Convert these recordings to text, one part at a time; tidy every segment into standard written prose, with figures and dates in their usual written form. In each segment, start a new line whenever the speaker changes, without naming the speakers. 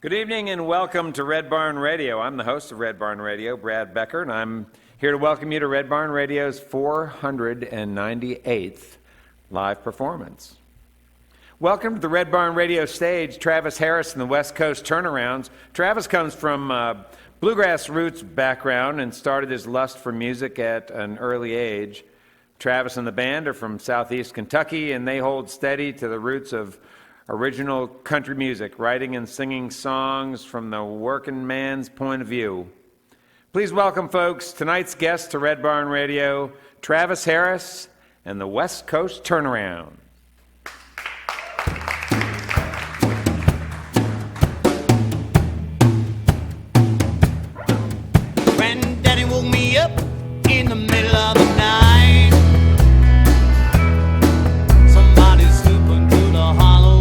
Good evening and welcome to Red Barn Radio. I'm the host of Red Barn Radio, Brad Becker, and I'm here to welcome you to Red Barn Radio's 498th live performance. Welcome to the Red Barn Radio stage, Travis Harris and the West Coast Turnarounds. Travis comes from bluegrass roots background and started his lust for music at an early age. Travis and the band are from southeast Kentucky, and they hold steady to the roots of original country music, writing and singing songs from the working man's point of view. Please welcome, folks, tonight's guest to Red Barn Radio, Travis Harris and the West Coast Turnaround.
Granddaddy woke me up in the middle of the night. Somebody's slipping through the hollow.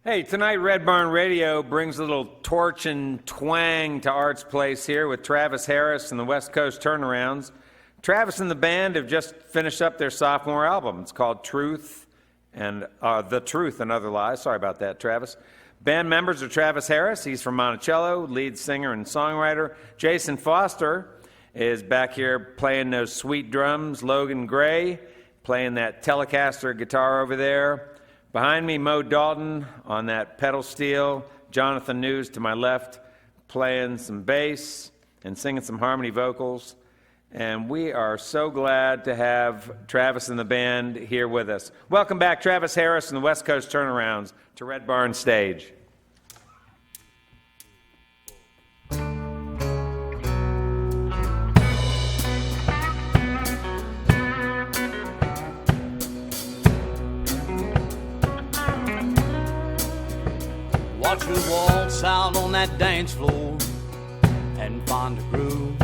Hey, tonight Red Barn Radio brings a little torch and twang to Art's Place here with Travis Harris and the West Coast Turnarounds. Travis and the band have just finished up their sophomore album. It's called Truth and The Truth and Other Lies. Sorry about that, Travis. Band members are Travis Harris. He's from Monticello, lead singer and songwriter. Jason Foster is back here playing those sweet drums. Logan Gray playing that Telecaster guitar over there. Behind me, Mo Dalton on that pedal steel. Jonathan News to my left playing some bass and singing some harmony vocals. And we are so glad to have Travis and the band here with us. Welcome back, Travis Harris and the West Coast Turnarounds to Red Barn Stage.
Watch her waltz out on that dance floor and find a groove,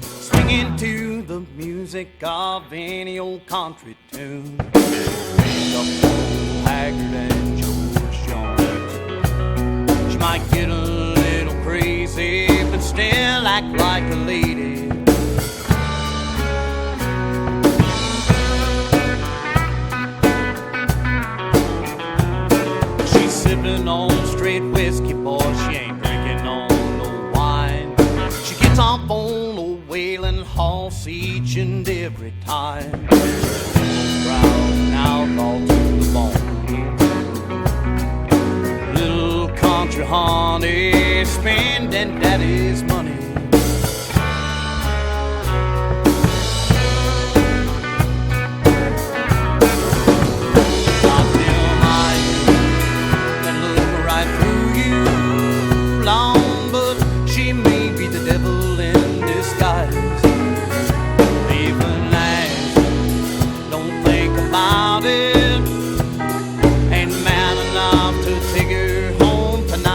swinging to the music of any old country tune. Pick up old Haggard and George Jones. She might get a little crazy, but still act like a lady. She's sipping on straight whiskey, boy, she ain't drinking on no wine. She gets off on a wailing horse each and every time. Proud and outlaw to the bone. your honey, spending daddy's money. Got them eyes that look right through you, long, but she may be the devil in disguise. Even eyes, don't think about it. Ain't man enough to take her home tonight.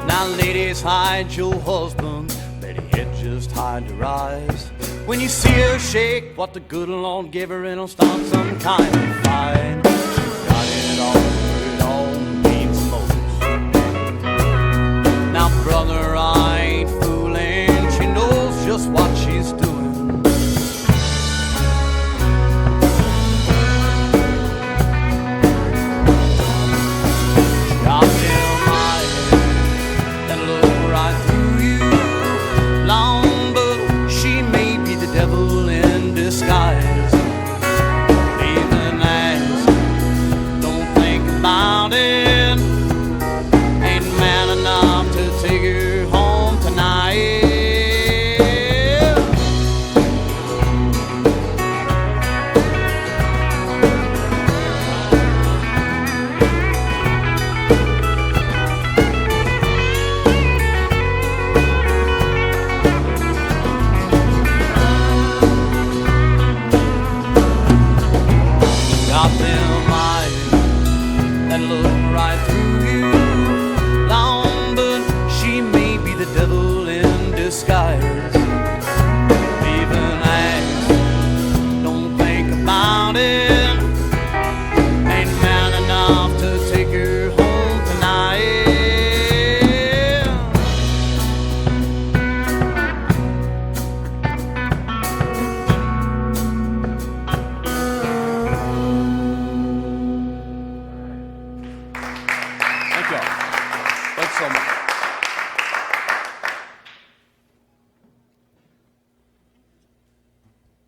Now ladies, hide your husband, let it hit, just hide your eyes. When you see her shake, what the good Lord give her, it'll start some kind of fight. She's got it all means most. Now brother, I ain't fooling, she knows just what she's doing. She got them eyes that look right through you, long, but she may be the devil in disguise. Even eyes, don't think about it. Ain't man enough to take her home tonight. Got them eyes that look right through you, long, but she may be the devil in disguise. Even eyes, don't think about it. Ain't man enough to take her home tonight. Thank y'all. Thanks so much.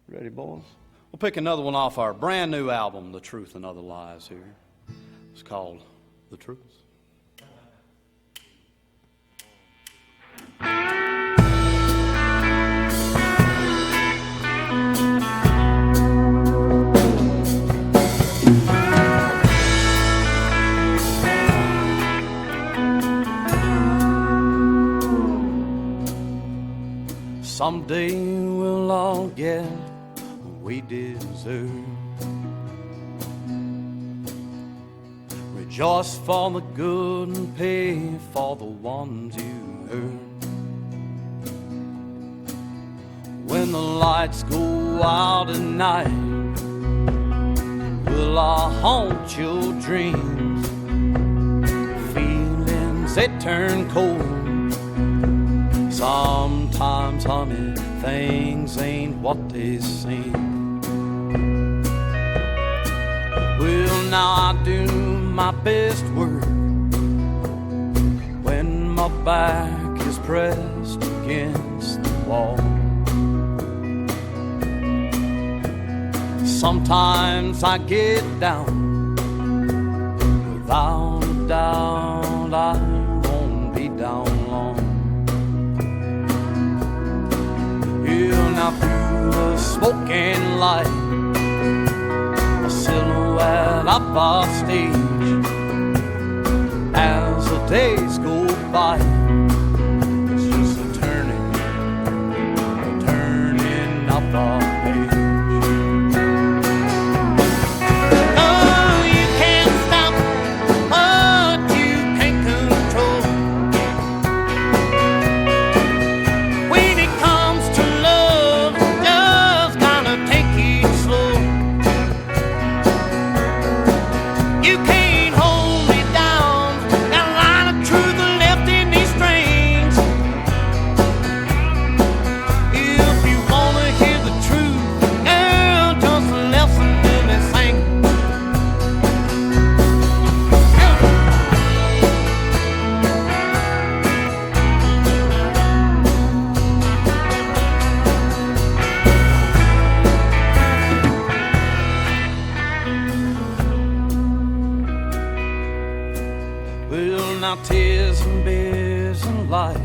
Ready, boys? We'll pick another one off our brand new album, The Truth and Other Lies here. It's called The Truth. Someday we'll all get what we deserve. Rejoice for the good and pay for the ones you hurt. When the lights go out at night, will I haunt your dreams? Feelings, they turn cold. Sometimes, honey, things ain't what they seem. Well, now I do my best work when my back is pressed against the wall. Sometimes I get down, without a doubt I won't be down long. Now through the smoking light, a silhouette up our stage. As the days go by, it's just a turning up our page. Oh, you can't stop what you can't control. When it comes to love, just gotta take it slow. You can't hold me down. Got a line of truth left in these lies.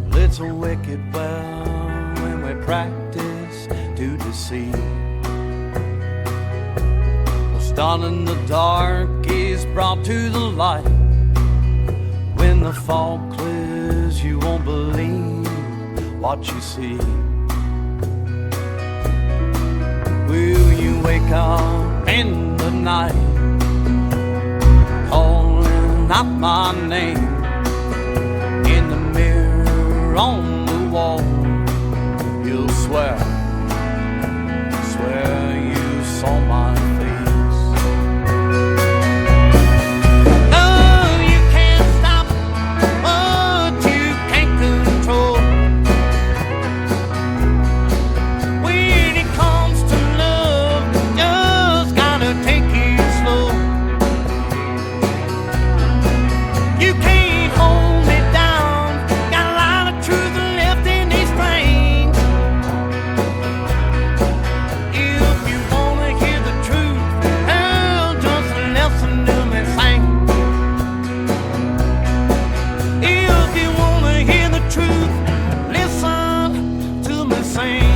Well, it's a wicked well when we practice to deceive. Well, starting in the dark is brought to the light. When the fog clears, you won't believe what you see. Will you wake up in the night, calling out my name? In the mirror on the wall, you'll swear you saw my face. No, you can't stop what you can't control. When it comes to love, just gotta take it slow. You can't hold me down. Got a lot of truth left in these brains. If you wanna hear the truth, girl, just listen to me sing. If you wanna hear the truth, listen to me sing.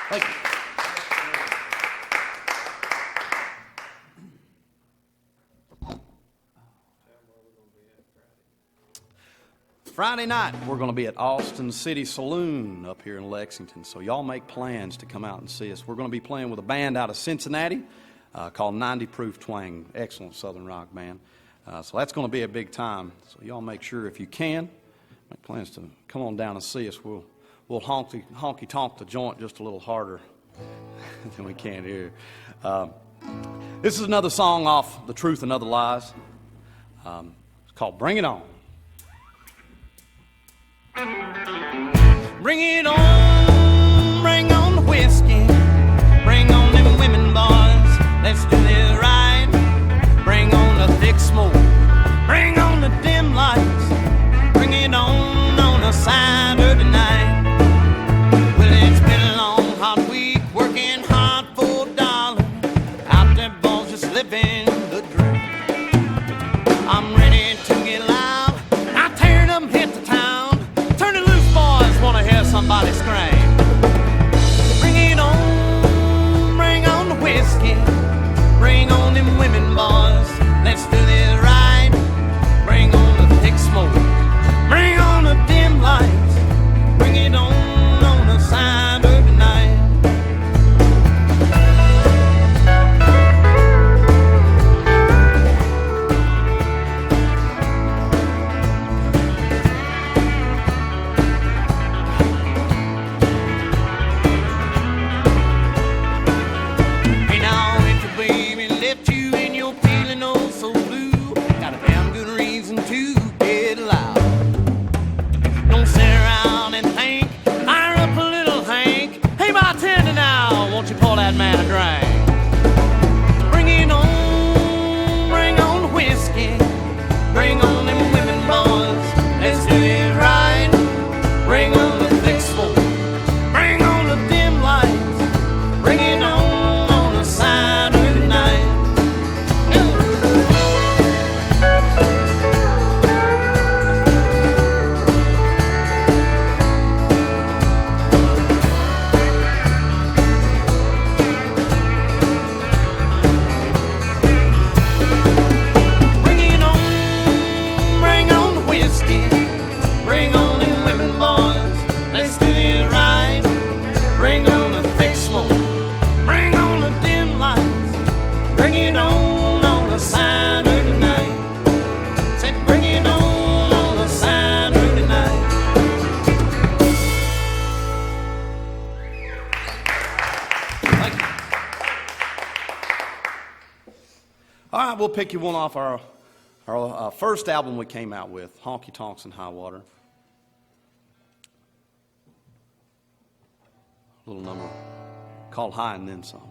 Thank you. Friday night, we're going to be at Austin City Saloon up here in Lexington, so y'all make plans to come out and see us. We're going to be playing with a band out of Cincinnati called 90 Proof Twang, excellent Southern rock band. So that's going to be a big time, so y'all make sure if you can, make plans to come on down and see us. We'll honky-tonk the joint just a little harder than we can here. This is another song off The Truth and Other Lies. It's called Bring It On. Bring it on, bring on the whiskey, bring on them women, boys, let's do this right. Bring on the thick smoke, bring on the dim lights, bring it on a Saturday night. Well, it's been a long, hot week, working hard for a dollar, out there, boys, just living the dream. I'm ready to get loud, I tear them, hit the town. Turn it loose, boys, wanna hear somebody scream. Bring it on, bring on the whiskey, bring on them women, boys, let's do this right. Bring on the thick smoke, bring on the dim lights, bring it on a Saturday night. Hey now, if your baby left you and you're feeling oh so blue, got a damn good reason to get loud. Don't sit around and think, fire up a little Hank. Hey bartender now, won't you pour that man a drink? Bring it on, bring on the whiskey, bring on them women, boys, let's do it right. Bring on the thick smoke, bring on the dim lights, bring it on a Saturday night. Bring it on, bring on the whiskey, bring on them women, boys, let's do it right. Bring on the thick smoke, bring on the dim lights, bring it on a Saturday night. Said bring it on a Saturday night. Thank you. All right, we'll pick you one off our first album we came out with, Honky Tonks and High Water. A little number called High and Then Some.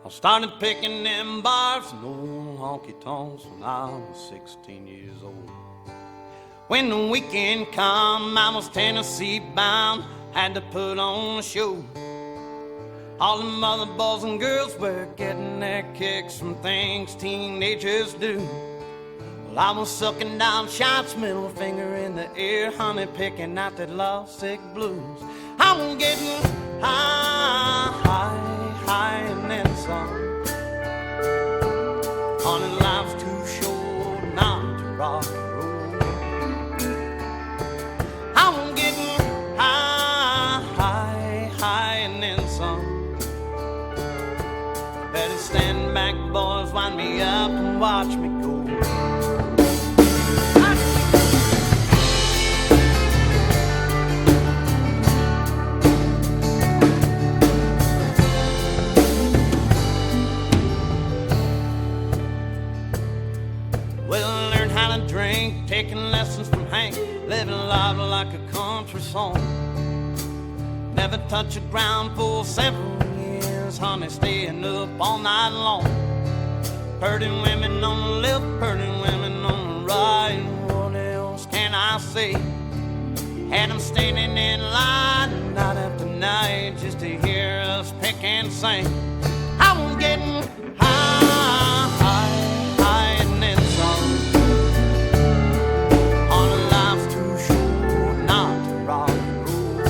I'll I started picking them bars and old honky-tonks when I was 16 years old. When the weekend come, I was Tennessee bound, had to put on a show. All the mother boys and girls were getting their kicks from things teenagers do. Well, I was sucking down shots, middle finger in the air, honey, picking out that lovesick blues. I was getting high, high, high, and then some. Honey, life's too short not to rock and roll. I was getting high, high, high, and then some. Better stand back, boys, wind me up and watch me go. Well, I learned how to drink, taking lessons from Hank, living life like a country song. Never touched the ground for several years, honey, staying up all night long. Hurting women on the left, hurting women on the right. What else can I say? Had them standing in line night after night just to hear us pick and sing. I was getting high, high, high, and then some. On a life's too short not to rock and roll.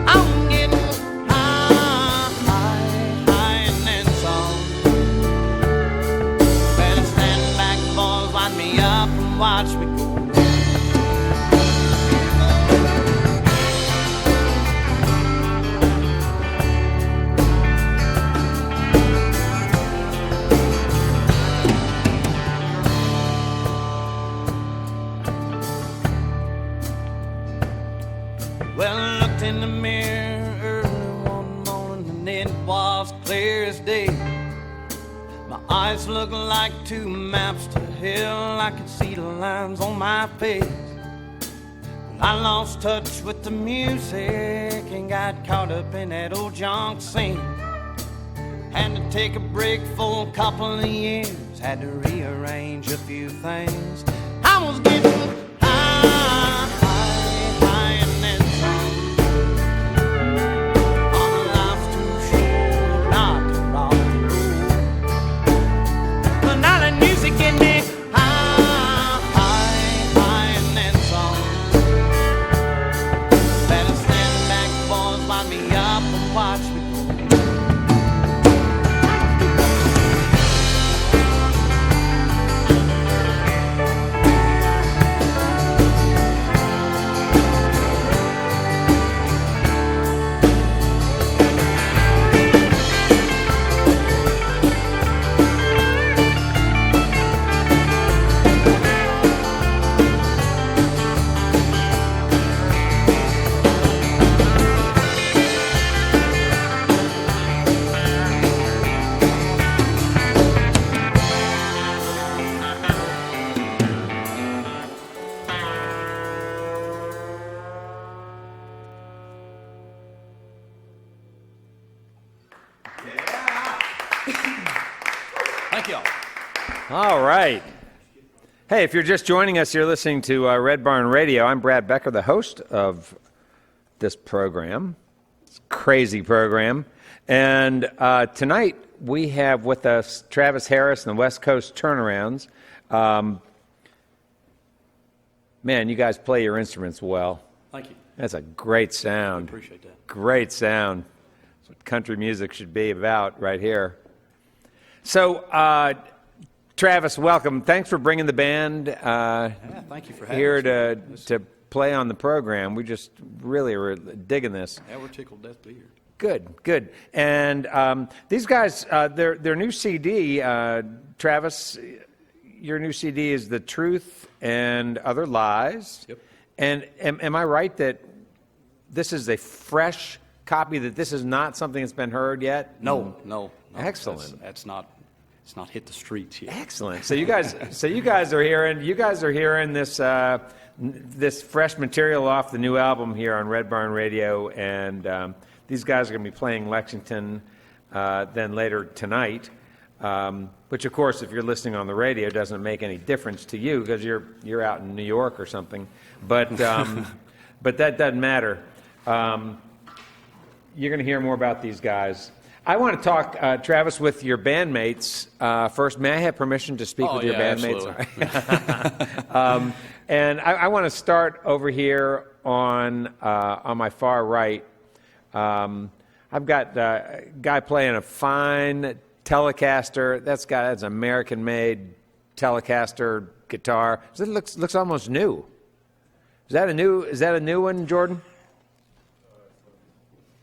I was getting high, high, high, and then some. Better stand back, boys, wind me up and watch me go. Well, I looked in the mirror early one morning and it was clear as day. My eyes looked like two maps to hell. I could see the lines on my face. I lost touch with the music and got caught up in that old junk scene. Had to take a break for a couple of years, had to rearrange a few things. I was getting high, high, high, and then some. On a life's too short not to rock and roll. But now that music in me, high, high, high, and then some. Better stand back, boys, wind me up and watch me go. Thank you all.
All right. Hey, if you're just joining us, you're listening to Red Barn Radio. I'm Brad Becker, the host of this program. It's a crazy program. And tonight we have with us Travis Harris and the West Coast Turnarounds. Man, you guys play your instruments well.
Thank you.
That's a great sound.
I appreciate that.
Great sound. That's what country music should be about right here. So, Travis, welcome. Thanks for bringing the band
Thank you for having
here
us.
to play on the program. We just really are digging this.
Yeah, we're tickled death to hear.
Good, good. And these guys, their new CD, Travis, your new CD is The Truth and Other Lies.
Yep.
And am I right that this is a fresh copy, that this is not something that's been heard yet?
No.
Excellent.
It's not hit the streets yet.
Excellent. So you guys are hearing this this fresh material off the new album here on Red Barn Radio, and these guys are going to be playing Lexington then later tonight, which of course, if you're listening on the radio, doesn't make any difference to you because you're out in New York or something. But but that doesn't matter. You're going to hear more about these guys. I want to talk, Travis, with your bandmates. First, may I have permission to speak with your bandmates? And I want to start over here on my far right. I've got a guy playing a fine Telecaster. That's an American-made Telecaster guitar. It looks almost new. Is that a new one, Jordan?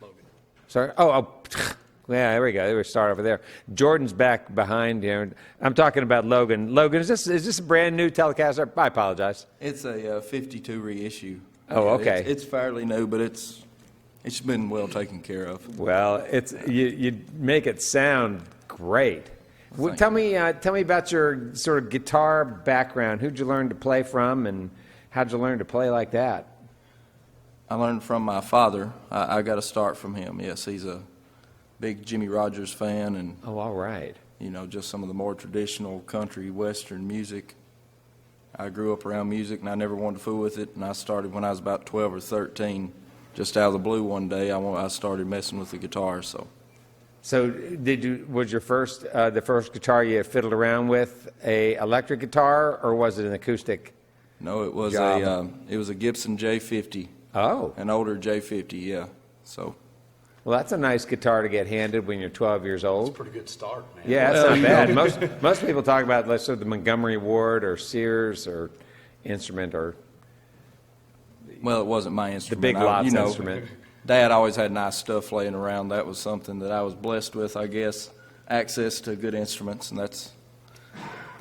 Logan. Sorry. Oh. Yeah, there we go. We start over there. Jordan's back behind here. I'm talking about Logan. Logan, is this a brand new Telecaster? I apologize.
It's a 52 reissue.
Oh, okay.
It's fairly new, but it's been well taken care of.
Well, you make it sound great. Well, tell me about your sort of guitar background. Who'd you learn to play from, and how'd you learn to play like that?
I learned from my father. I got to start from him. Yes, he's a big Jimmy Rogers fan, and
all right.
Just some of the more traditional country western music. I grew up around music, and I never wanted to fool with it. And I started when I was about 12 or 13. Just out of the blue one day, I started messing with the guitar. So was your first the first guitar you fiddled around with a electric guitar, or was it an acoustic? No, it was a Gibson J50.
Oh,
an older J50, yeah. So.
Well, that's a nice guitar to get handed when you're 12 years old.
That's a pretty good start, man.
Yeah, that's not bad. Most people talk about, let's say, the Montgomery Ward or Sears or instrument or...
Well, it wasn't my instrument.
The big lots instrument.
Dad always had nice stuff laying around. That was something that I was blessed with, I guess, access to good instruments, and that's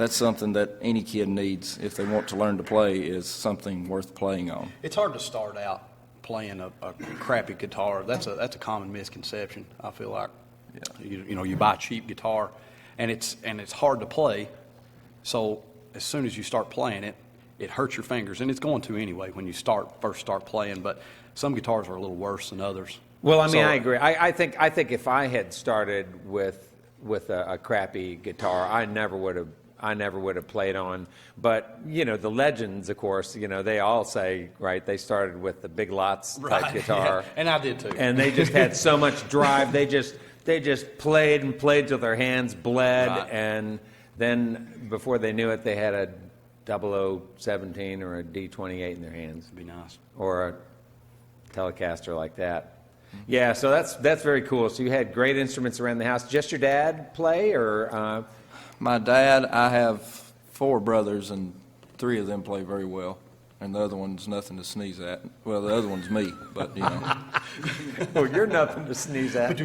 something that any kid needs if they want to learn to play, is something worth playing on.
It's hard to start out playing a crappy guitar. That's a common misconception, I feel like. Yeah. You buy a cheap guitar and it's hard to play. So as soon as you start playing it, it hurts your fingers, and it's going to anyway when you first start playing, but some guitars are a little worse than others.
Well, I mean, I agree. I think if I had started with a crappy guitar, I never would have played on. But, the legends, of course, they all say, right, they started with the Big Lots type guitar.
Yeah. And I did too.
And they just had so much drive. They just played and played till their hands bled. Right. And then before they knew it, they had a 0017 or a D28 in their hands.
It'd be nice.
Or a Telecaster like that. Yeah, so that's very cool. So you had great instruments around the house. Just your dad play, or...
My dad, I have 4 brothers, and 3 of them play very well, and the other one's nothing to sneeze at. Well, the other one's me, but
Well, you're nothing to sneeze at.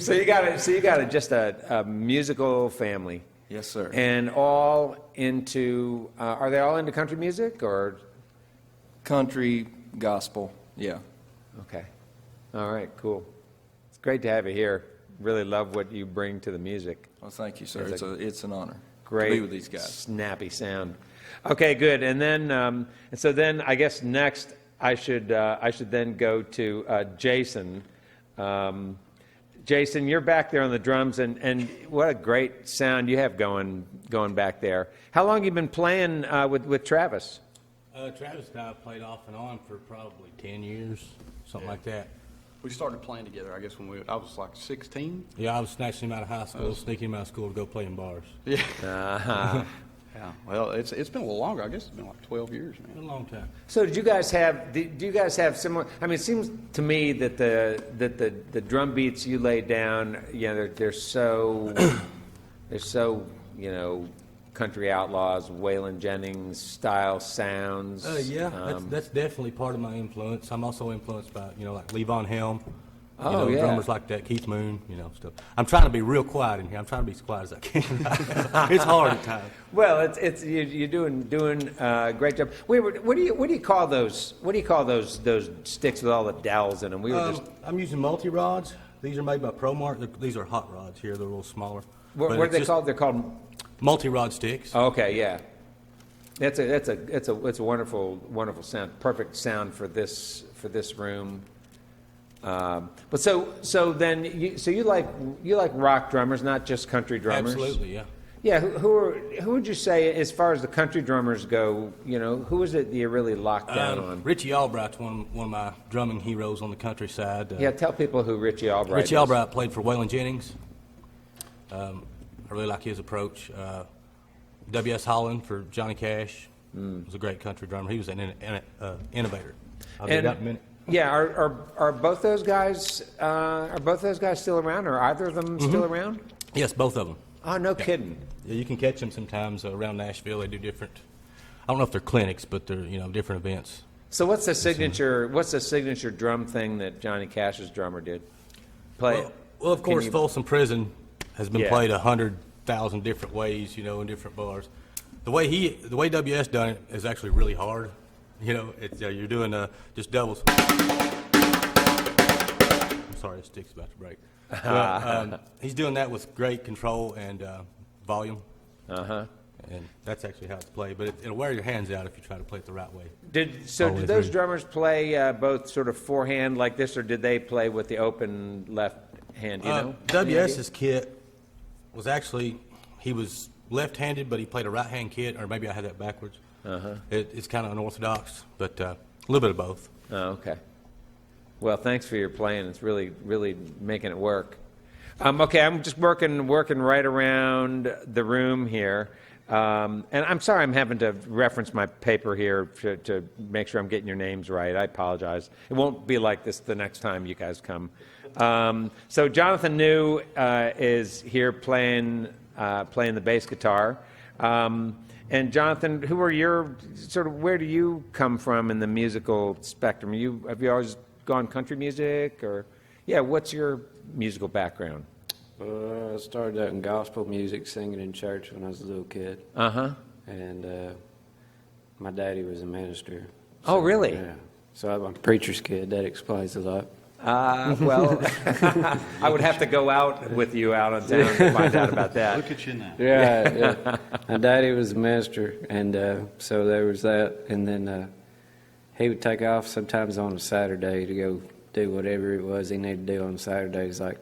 So you got just a musical family.
Yes, sir.
And all into. Are they all into country music or?
Country, gospel, yeah.
Okay. All right. Cool. It's great to have you here. Really love what you bring to the music.
Well, thank you, sir. It's an honor
great
to be with these guys.
Snappy sound. Okay, good. And then, and so then I guess next I should then go to Jason. Jason, you're back there on the drums, and what a great sound you have going back there. How long have you been playing with Travis?
Travis and I played off and on for probably 10 years, something like that.
We started playing together, I guess, I was like 16.
Yeah, I was snatching him out of high school, sneaking him out of school to go play in bars.
Yeah. Yeah. Well, it's been a little longer. I guess it's been like 12 years, man.
It's been a long time.
So do you guys have similar? I mean, it seems to me that the drum beats you lay down, they're so Country Outlaws, Waylon Jennings style sounds.
That's definitely part of my influence. I'm also influenced by like Levon Helm.
Oh, yeah.
Drummers like that, Keith Moon, stuff. I'm trying to be real quiet in here. I'm trying to be as quiet as I can. It's hard at times.
Well, you're doing a great job. What do you call those? What do you call those sticks with all the dowels in them?
I'm using multi-rods. These are made by ProMark. These are hot rods here. They're a little smaller.
What are they called? They're called
multi-rod sticks.
Okay, yeah. It's a wonderful sound. Perfect sound for this room. But so then you like rock drummers, not just country drummers.
Absolutely, yeah.
Yeah, who would you say, as far as the country drummers go, who is it that you really locked down on?
Richie Albright's one of my drumming heroes on the country side.
Yeah, tell people who Richie Albright
Richie
is.
Albright played for Waylon Jennings. I really like his approach. W.S. Holland for Johnny Cash was a great country drummer. He was an innovator. I'll get that in a minute.
Yeah, are both those guys still around, or either of them still around?
Yes, both of them.
Oh, no kidding.
Yeah, you can catch them sometimes around Nashville. They do different. I don't know if they're clinics, but they're different events.
So what's the signature drum thing that Johnny Cash's drummer did? Play it.
Well, of course,
you-
Folsom Prison has been
Yeah.
played 100,000 different ways, in different bars. The way WS done it is actually really hard. It's you're doing just doubles. I'm sorry, the stick's about to break. Well, he's doing that with great control and volume. And that's actually how it's played. But it'll wear your hands out if you try to play it the right way.
Did
All the way
those
through.
drummers play both sort of forehand like this, or did they play with the open left hand?
WS's kit was actually, he was left-handed, but he played a right-hand kit, or maybe I had that backwards. It's kind of unorthodox, but a little bit of both.
Oh, okay. Well, thanks for your playing. It's really, really making it work. Okay, I'm just working right around the room here. And I'm sorry I'm having to reference my paper here to make sure I'm getting your names right. I apologize. It won't be like this the next time you guys come. So Jonathan New is here playing the bass guitar. And Jonathan, where do you come from in the musical spectrum? Have you always gone country music, or what's your musical background?
I started out in gospel music, singing in church when I was a little kid. And my daddy was a minister.
Oh, really?
Yeah. So I'm a preacher's kid. That explains a lot.
Well, I would have to go out with you out on town to find out about that.
Look at you now.
Yeah. My daddy was a minister, and so there was that. And then he would take off sometimes on a Saturday to go do whatever it was he needed to do on Saturdays, like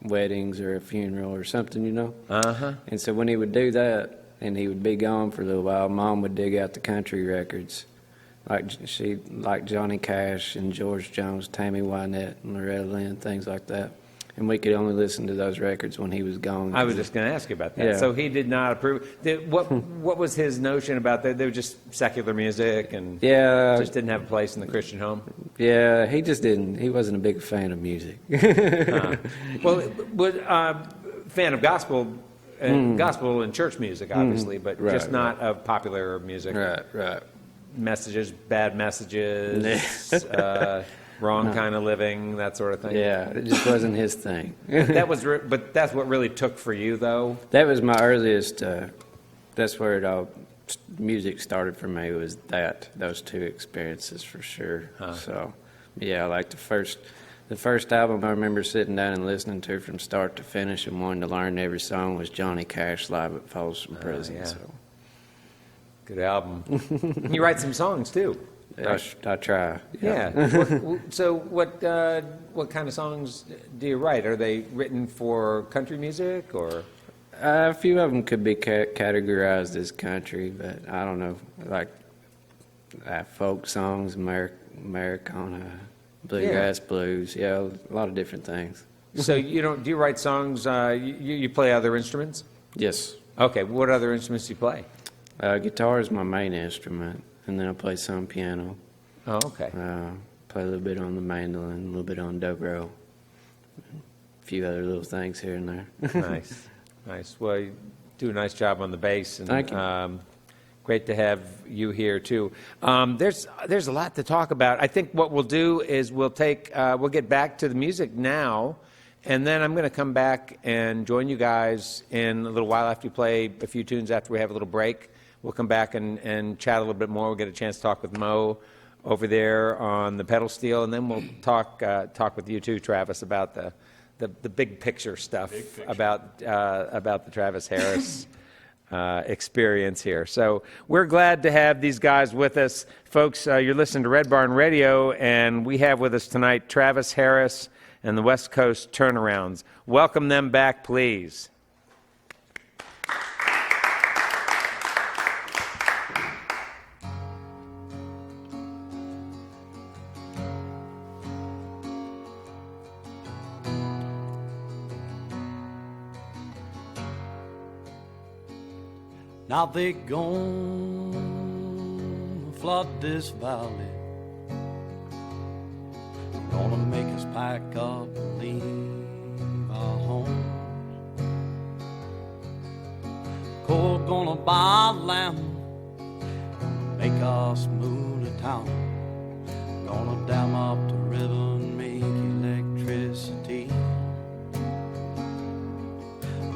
weddings or a funeral or something, And so when he would do that, and he would be gone for a little while, Mom would dig out the country records, like Johnny Cash and George Jones, Tammy Wynette, and Loretta Lynn, things like that. And we could only listen to those records when he was gone.
I was just going to ask you about that.
Yeah.
So he did not approve. What was his notion about that? They were just secular music and just didn't have a place in the Christian home?
Yeah, he just didn't. He wasn't a big fan of music.
Well, fan of gospel and church music, obviously, but just not of popular music.
Right.
Messages, bad messages, wrong kind of living, that sort of thing.
Yeah, it just wasn't his thing.
But that's what really took for you, though.
That was my earliest. That's where it all music started for me. Was those two experiences for sure. So, yeah, like the first album I remember sitting down and listening to from start to finish and wanting to learn every song was Johnny Cash live at Folsom Prison.
Yeah.
So.
Good album. You write some songs too.
I try.
Yeah. So what kind of songs do you write? Are they written for country music or?
A few of them could be categorized as country, but I don't know, like folk songs, Americana, bluegrass, blues. Yeah, a lot of different things.
So do you write songs? You play other instruments?
Yes.
Okay. What other instruments do you play?
Guitar is my main instrument, and then I play some piano.
Oh, okay.
Play a little bit on the mandolin, a little bit on dobro, a few other little things here and there.
Nice. Well, you do a nice job on the bass, and
Thank you.
great to have you here too. There's a lot to talk about. I think what we'll do is we'll get back to the music now, and then I'm going to come back and join you guys in a little while after you play a few tunes. After we have a little break, we'll come back and chat a little bit more. We'll get a chance to talk with Mo over there on the pedal steel, and then we'll talk with you too, Travis, about the big picture stuff about the Travis Harris experience here. So we're glad to have these guys with us. Folks, you're listening to Red Barn Radio, and we have with us tonight Travis Harris and the West Coast Turnarounds. Welcome them back, please.
Now they gonna flood this valley, gonna make us pack up and leave our homes. Cold gonna buy land, make us move to town, gonna dam up the river and make electricity.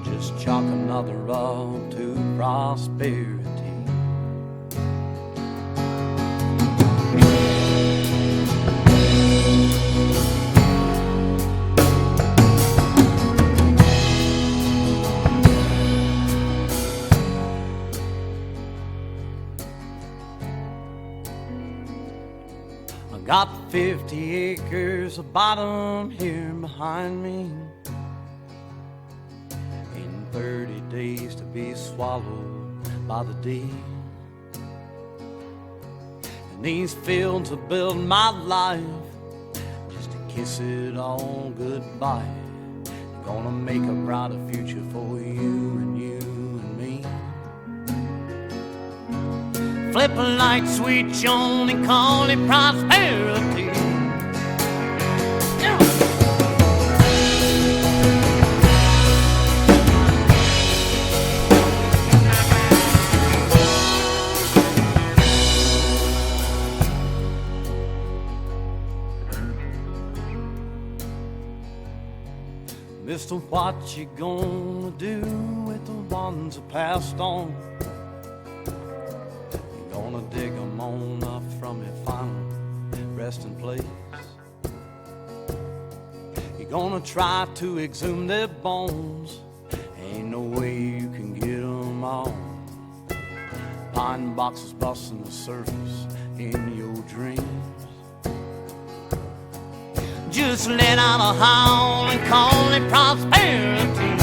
Just chalk another road to prosperity. I got 50 acres of bottom here behind me, 30 days to be swallowed by the deep. And these fields will build my life just to kiss it all goodbye. Gonna make a brighter future for you and you and me. Flip a light switch on and call it prosperity. Mister, what you gonna do with the ones that passed on? You gonna dig them on up from your final resting place? You gonna try to exhume their bones? Ain't no way you can get them all. Pine boxes busting the surface in your dreams. Just let out a howl and call it prosperity.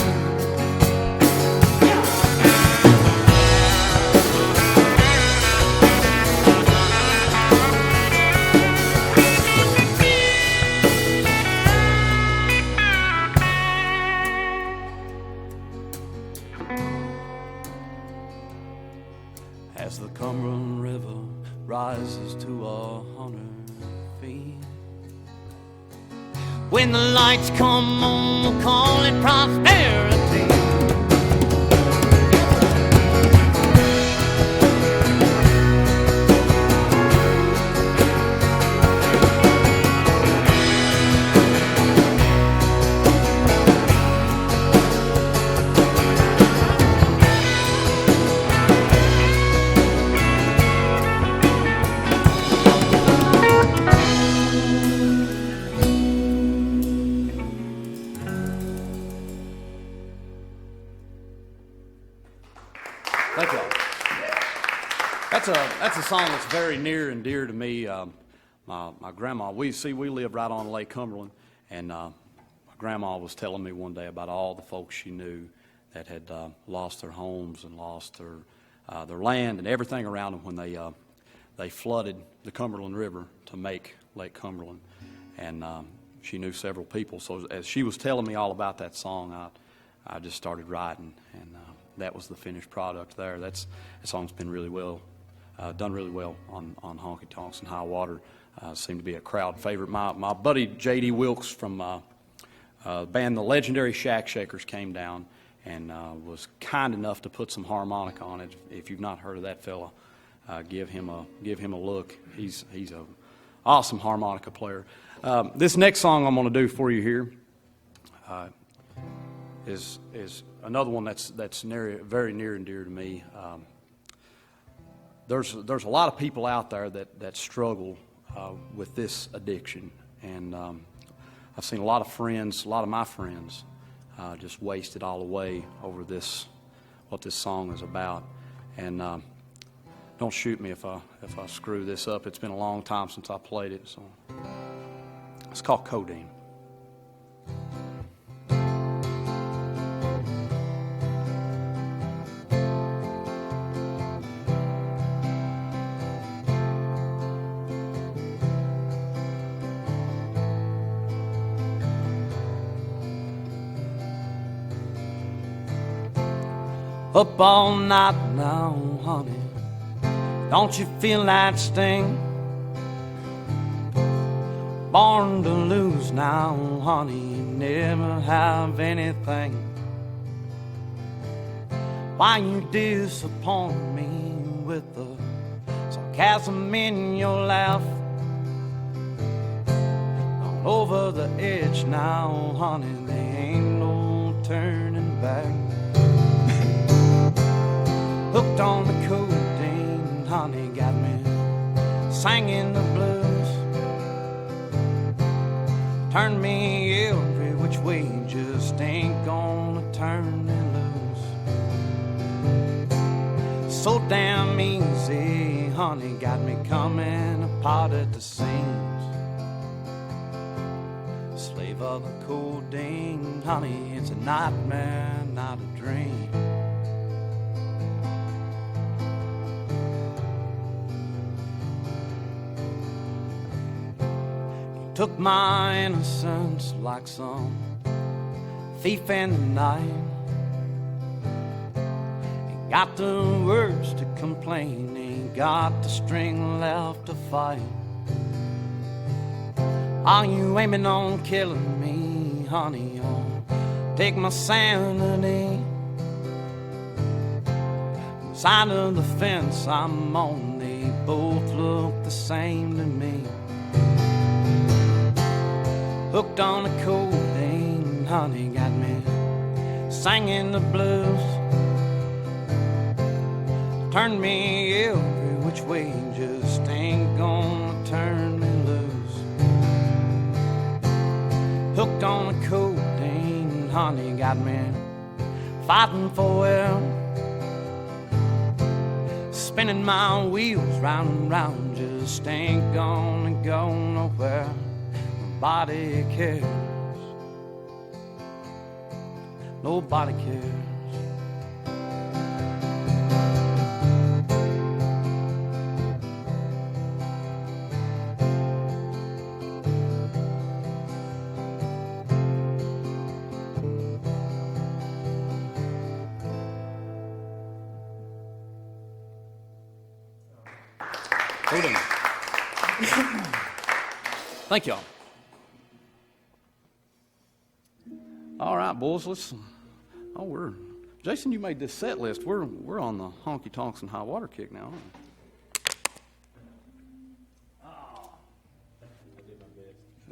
As the Cumberland River rises to 100 feet, when the lights come on, we'll call it prosperity. Thank you. That's a song that's very near and dear to me. My grandma, we live right on Lake Cumberland, and my grandma was telling me one day about all the folks she knew that had lost their homes and lost their land and everything around them when they flooded the Cumberland River to make Lake Cumberland. And she knew several people. So as she was telling me all about that song, I just started writing, and that was the finished product there. That song's been really well, done really well on Honky Tonks and High Water. Seemed to be a crowd favorite. My buddy J.D. Wilkes from the band The Legendary Shack Shakers came down and was kind enough to put some harmonica on it. If you've not heard of that fella, give him a look. He's an awesome harmonica player. This next song I'm going to do for you here is another one that's very near and dear to me. There's a lot of people out there that struggle with this addiction, and I've seen a lot of my friends just waste it all away over this
what this song is about. And don't shoot me if I screw this up. It's been a long time since I played it. So it's called Codeine. Up all night now, honey, don't you feel that sting? Born to lose now, honey, you never have anything. Why you disappoint me with the sarcasm in your laugh? All over the edge now, honey, there ain't no turning back. Hooked on the codeine, honey, got me singing the blues. Turn me every which way, just ain't gonna turn me loose. So damn easy, honey, got me coming apart at the seams. Slave of the codeine, honey, it's a nightmare, not a dream. Took my innocence like some thief in the night. Ain't got the words to complain, ain't got the strength left to fight. Are you aiming on killing me, honey, or take my sanity? Side of the fence I'm on, they both look the same to me. Hooked on the codeine, honey, got me singing the blues. Turn me every which way, just ain't gonna turn me loose. Hooked on the codeine, honey, got me fighting for it. Spinning my wheels round and round, just ain't gonna go nowhere. Nobody cares. Nobody cares. Hold on. Thank y'all. All right, boys, let's. Jason, you made this set list. We're on the honky tonks and high water kick now.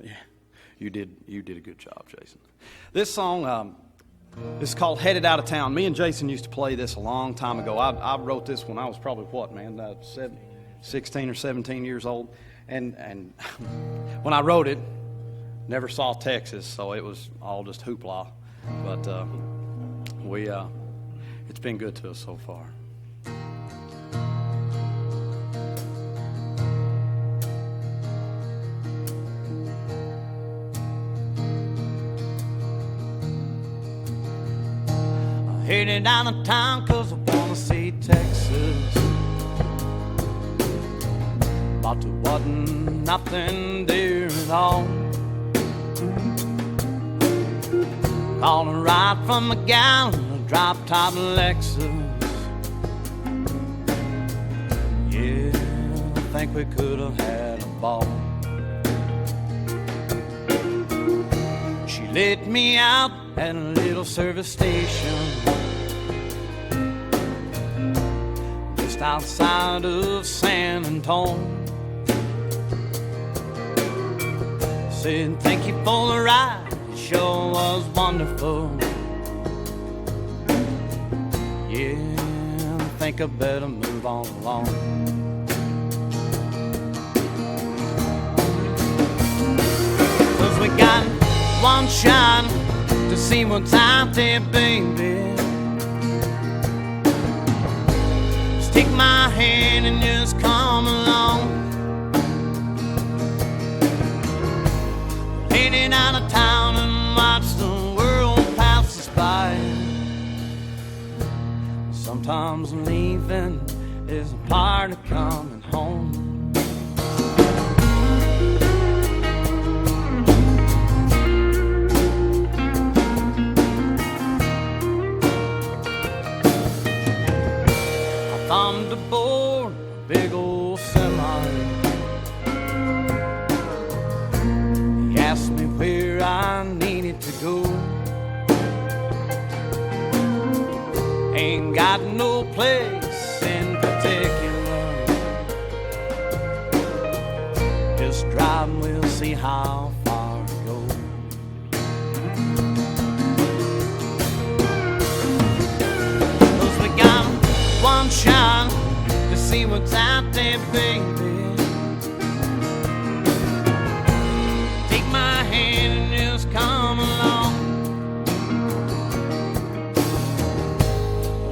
Yeah, you did a good job, Jason. This song is called "Headed Out of Town." Me and Jason used to play this a long time ago. I wrote this when I was probably 16 or 17 years old, and when I wrote it. Never saw Texas, so it was all just hoopla. But it's been good to us so far. I headed out of town 'cause I wanna see Texas. But there wasn't nothing there at all. Called a ride from a gal in a drop-top Lexus. Yeah, I think we could have had a ball. She let me out at a little service station just outside of San Antonio. Said, thank you for the ride. Sure was wonderful. Yeah, I think I better move on along. 'Cause we got one shot to see what's out there, baby.
my hand and just come along. Heading out of town and watch the world pass us by. Sometimes leaving is a part of coming home. I thumbed aboard a big old semi. He asked me where I needed to go. Ain't got no place in particular. Just drive and we'll see how far it goes. Cause we got one shot to see what's out there, baby. Take my hand and just come along.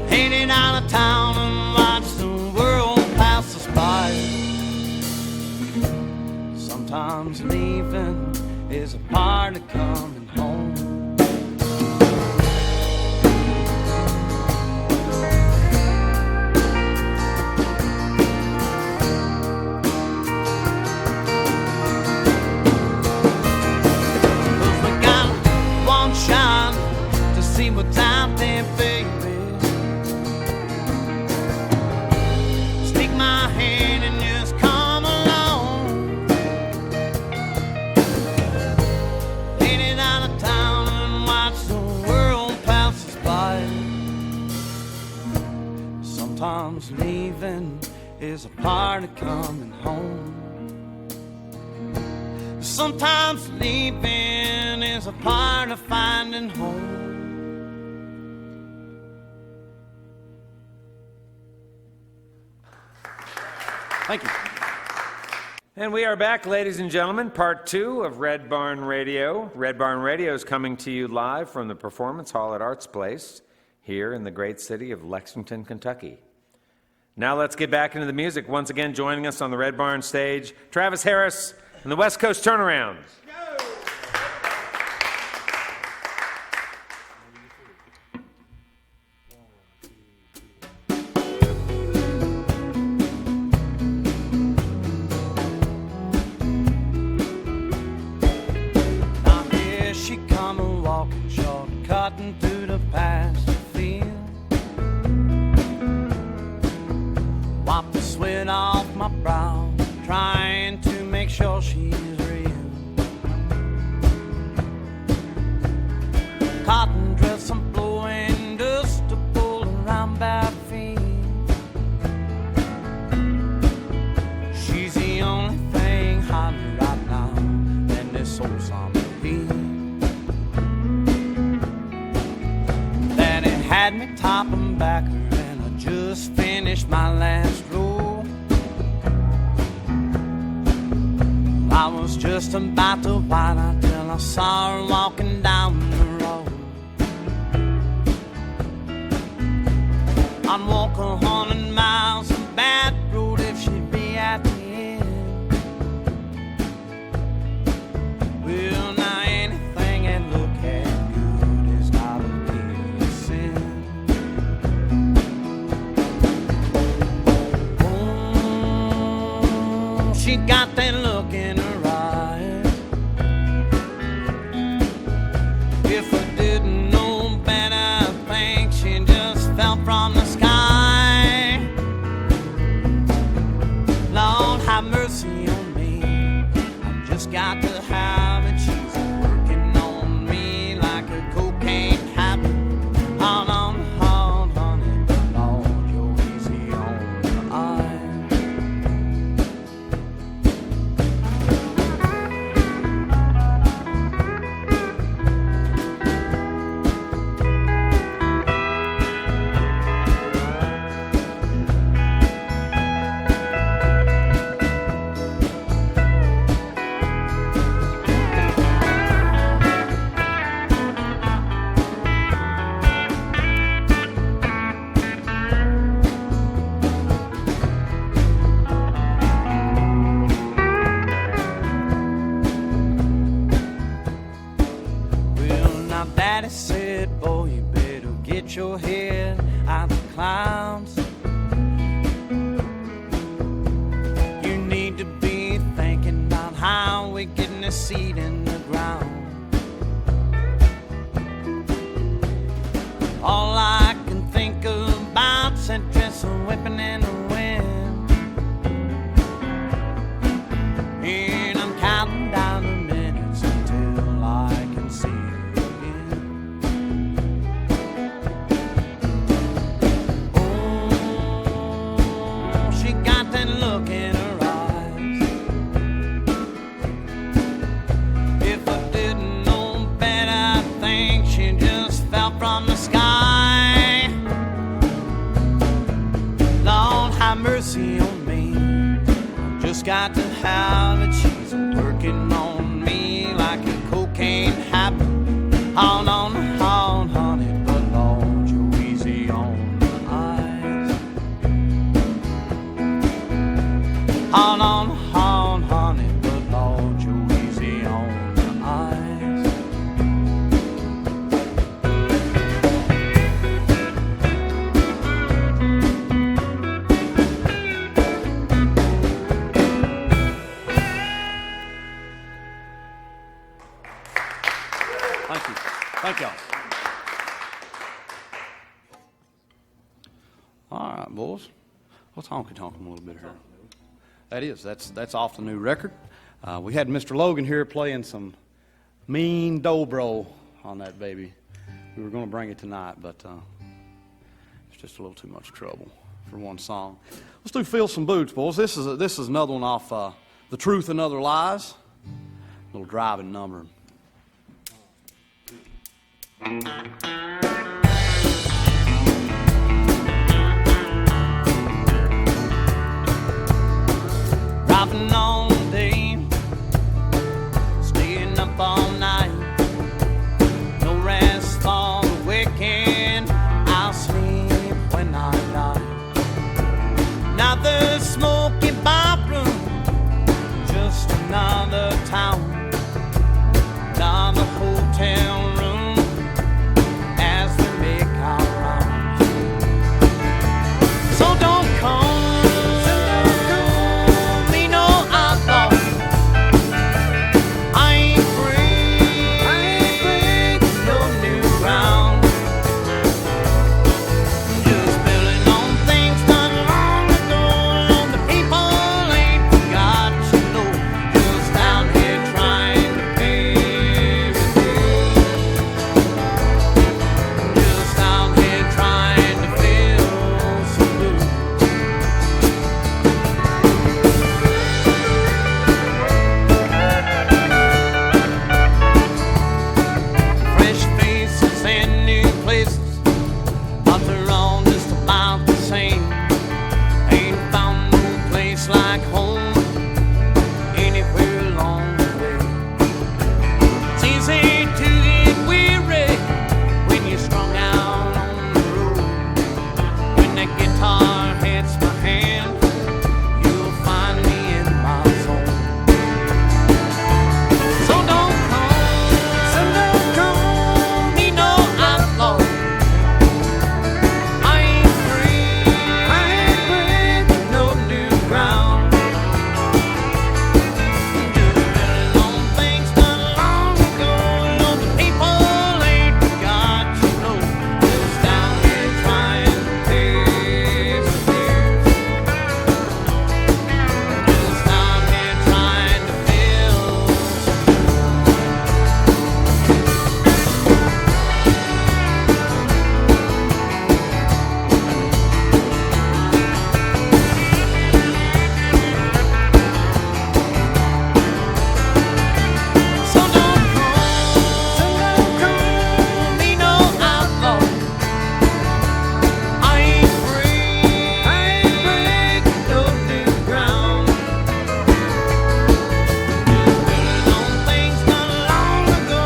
Heading out of town and watch the world pass us by. Sometimes leaving is a part of coming home. Cause we got one shot to see what's out there, baby. Take my hand and just come along. Heading out of town and watch the world pass us by. Sometimes leaving is a part of coming home. Sometimes leaving is a part of finding home. Thank you.
And we are back, ladies and gentlemen, part 2 of Red Barn Radio. Red Barn Radio is coming to you live from the Performance Hall at Arts Place here in the great city of Lexington, Kentucky. Now let's get back into the music. Once again, joining us on the Red Barn stage, Travis Harris and the West Coast Turnarounds.
Now here she come a walking short, cutting through the pasture field. Wipe the sweat off my brow, trying to make sure she's real. Cotton dress and blowing dust to pull around bare feet. She's the only thing hiding right now in this old summer heat. Then it had me topping back her, and I just finished my last roll. I was just about to white out till I saw her walking down the road. I'd walk 100 miles of bad road if she'd be at the end. Well, now anything that look at good is gotta be a sin. Oh, she got that look in her eyes. If I didn't know better, I think she just fell from the sky. Lord, have mercy on me. I've just got to have it. She's working on me like a cocaine habit. Out on the hard, honey, but Lord, you're easy on the eye. got to have it. She's working on me like a cocaine habit. Hold on, honey, but Lord, you're easy on the eyes. Hold on, honey, but Lord, you're easy on the eyes.
Thank you. Thank y'all. All right, boys. Let's honky-tonk them a little bit here. That's off the new record. We had Mr. Logan here playing some mean dobro on that baby. We were going to bring it tonight, but it's just a little too much trouble for one song. Let's do Feel Some Boots, boys. This is another one off The Truth and Other Lies. A little driving number.
Driving all day, staying up all night, no rest for the weekend. I'll sleep when I die. Another smoky bathroom, just another town, another hotel room as we make our rounds. So don't call me no outlaw. I ain't breaking no new ground. Just building on things done long ago. The people ain't forgot, you know. Just down here trying to pay the bills. Just down here trying to fill some boots. Fresh faces and new places, but they're all just about the same. Ain't found no place like home anywhere along the way. It's easy to get weary when you're strung out on the road. When that guitar hits my hand, you'll find me in my zone. So don't call me no outlaw. I ain't breaking no new ground. Just building on things done long ago. The people ain't forgot, you know. Just down here trying to pay some bills. Just down here trying to fill some. So don't call me no outlaw. I ain't breaking no new ground. Just building on things done long ago.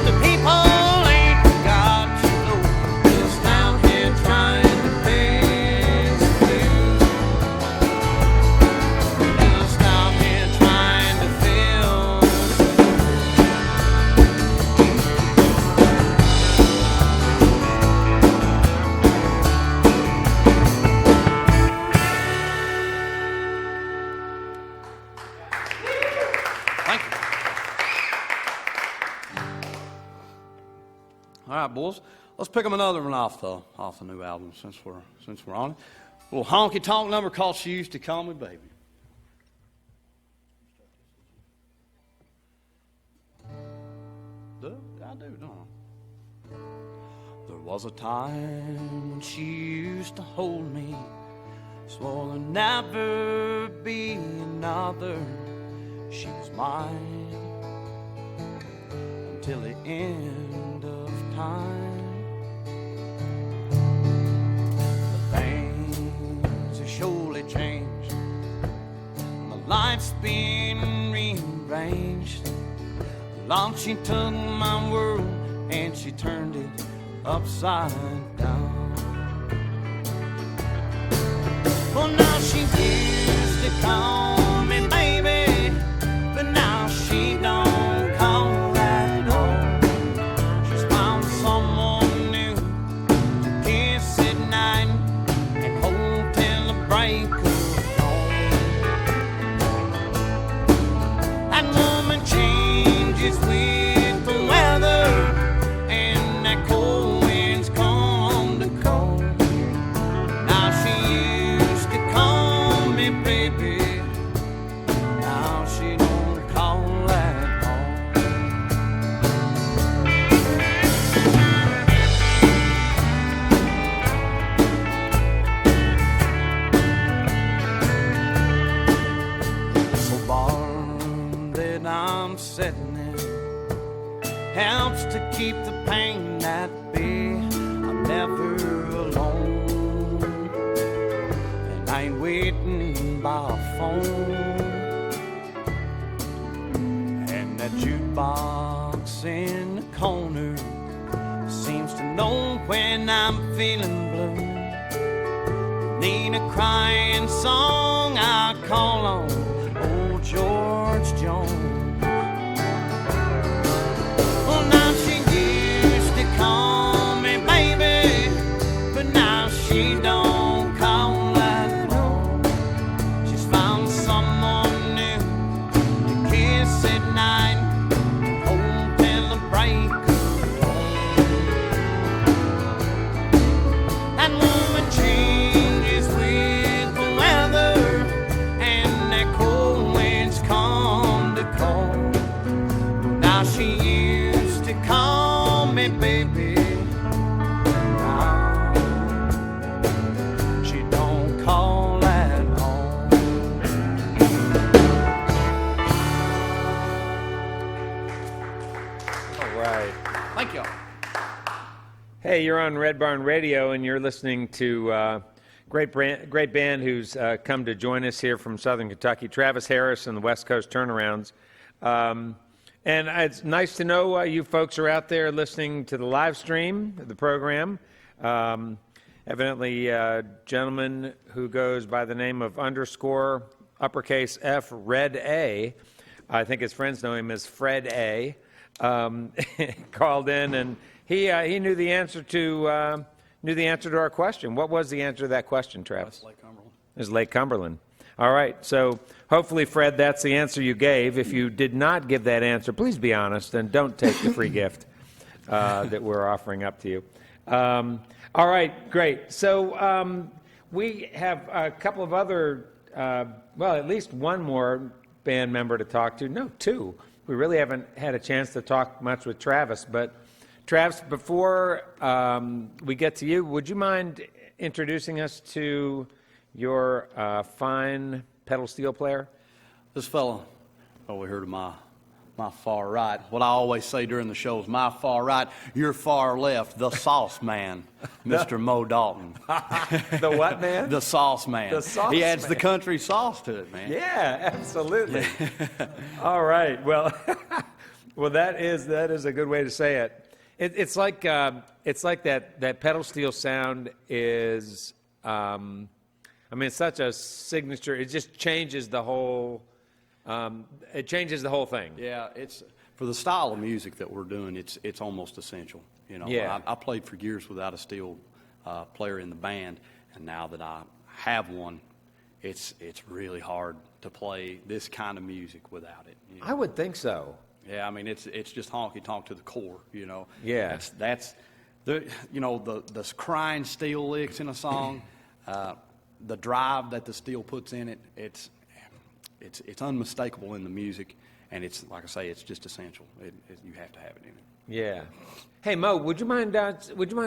The people ain't forgot, you know. Just down here trying to pay some bills. Just down here trying to fill some.
Thank you. All right, boys. Let's pick them another one off the new album since we're on it. A little honky tonk number called "She Used to Call Me Baby." I do, don't I? There was a time when she used to hold me, swore there'd never be another. She was mine until the end of time. The things have surely changed. My life
night's been rearranged. Long she took my world and she turned it upside down. Well, now she used to call me baby, but now she don't call at all. She's found someone new to kiss at night and hold till the break of dawn. That woman changes with the weather, and that cold wind's come to cold. Now she used to call me baby, now she don't call at all. So bar that I'm sitting in helps to keep the pain at bay. I'm never alone, and I ain't waiting by a phone. And that jukebox in the corner seems to know when I'm feeling blue. Need a crying song, I call on old George Jones. Well, now she used to call me baby, but now she don't call at all. She's found someone new to kiss at night, hold till the break of dawn. That woman changes with the weather, and that cold wind's come to cold. Now she used to call me baby, now she don't call at all.
All right.
Thank y'all.
Hey, you're on Red Barn Radio, and you're listening to great band who's come to join us here from Southern Kentucky, Travis Harris and the West Coast Turnarounds. And it's nice to know you folks are out there listening to the live stream of the program. Evidently, a gentleman who goes by the name of _ uppercase F Red A, I think his friends know him as Fred A, called in, and he knew the answer to our question. What was the answer to that question, Travis?
Lake Cumberland.
It was Lake Cumberland. All right. So hopefully, Fred, that's the answer you gave. If you did not give that answer, please be honest and don't take the free gift that we're offering up to you. All right. Great. So we have a couple of other, at least one more band member to talk to. No, two. We really haven't had a chance to talk much with Travis. But, Travis, before we get to you, would you mind introducing us to your fine pedal steel player?
This fellow over here to my far right, what I always say during the show is my far right, your far left, the sauce man, Mr. Mo Dalton.
The what man?
The sauce man.
The sauce
He adds
man.
the country sauce to it, man.
Yeah, absolutely. All right. Well, that is a good way to say it. It's like that pedal steel sound is. It's such a signature. It just changes the whole. It changes the whole thing.
Yeah, it's for the style of music that we're doing. It's almost essential. You know,
Yeah.
I played for years without a steel player in the band, and now that I have one, it's really hard to play this kind of music without it. You know?
I would think so.
Yeah, I mean it's just honky tonk to the core. You know.
Yeah.
That's the the crying steel licks in a song, the drive that the steel puts in it. It's unmistakable in the music, and it's like I say, it's just essential. You have to have it in it.
Yeah. Hey Mo, would you mind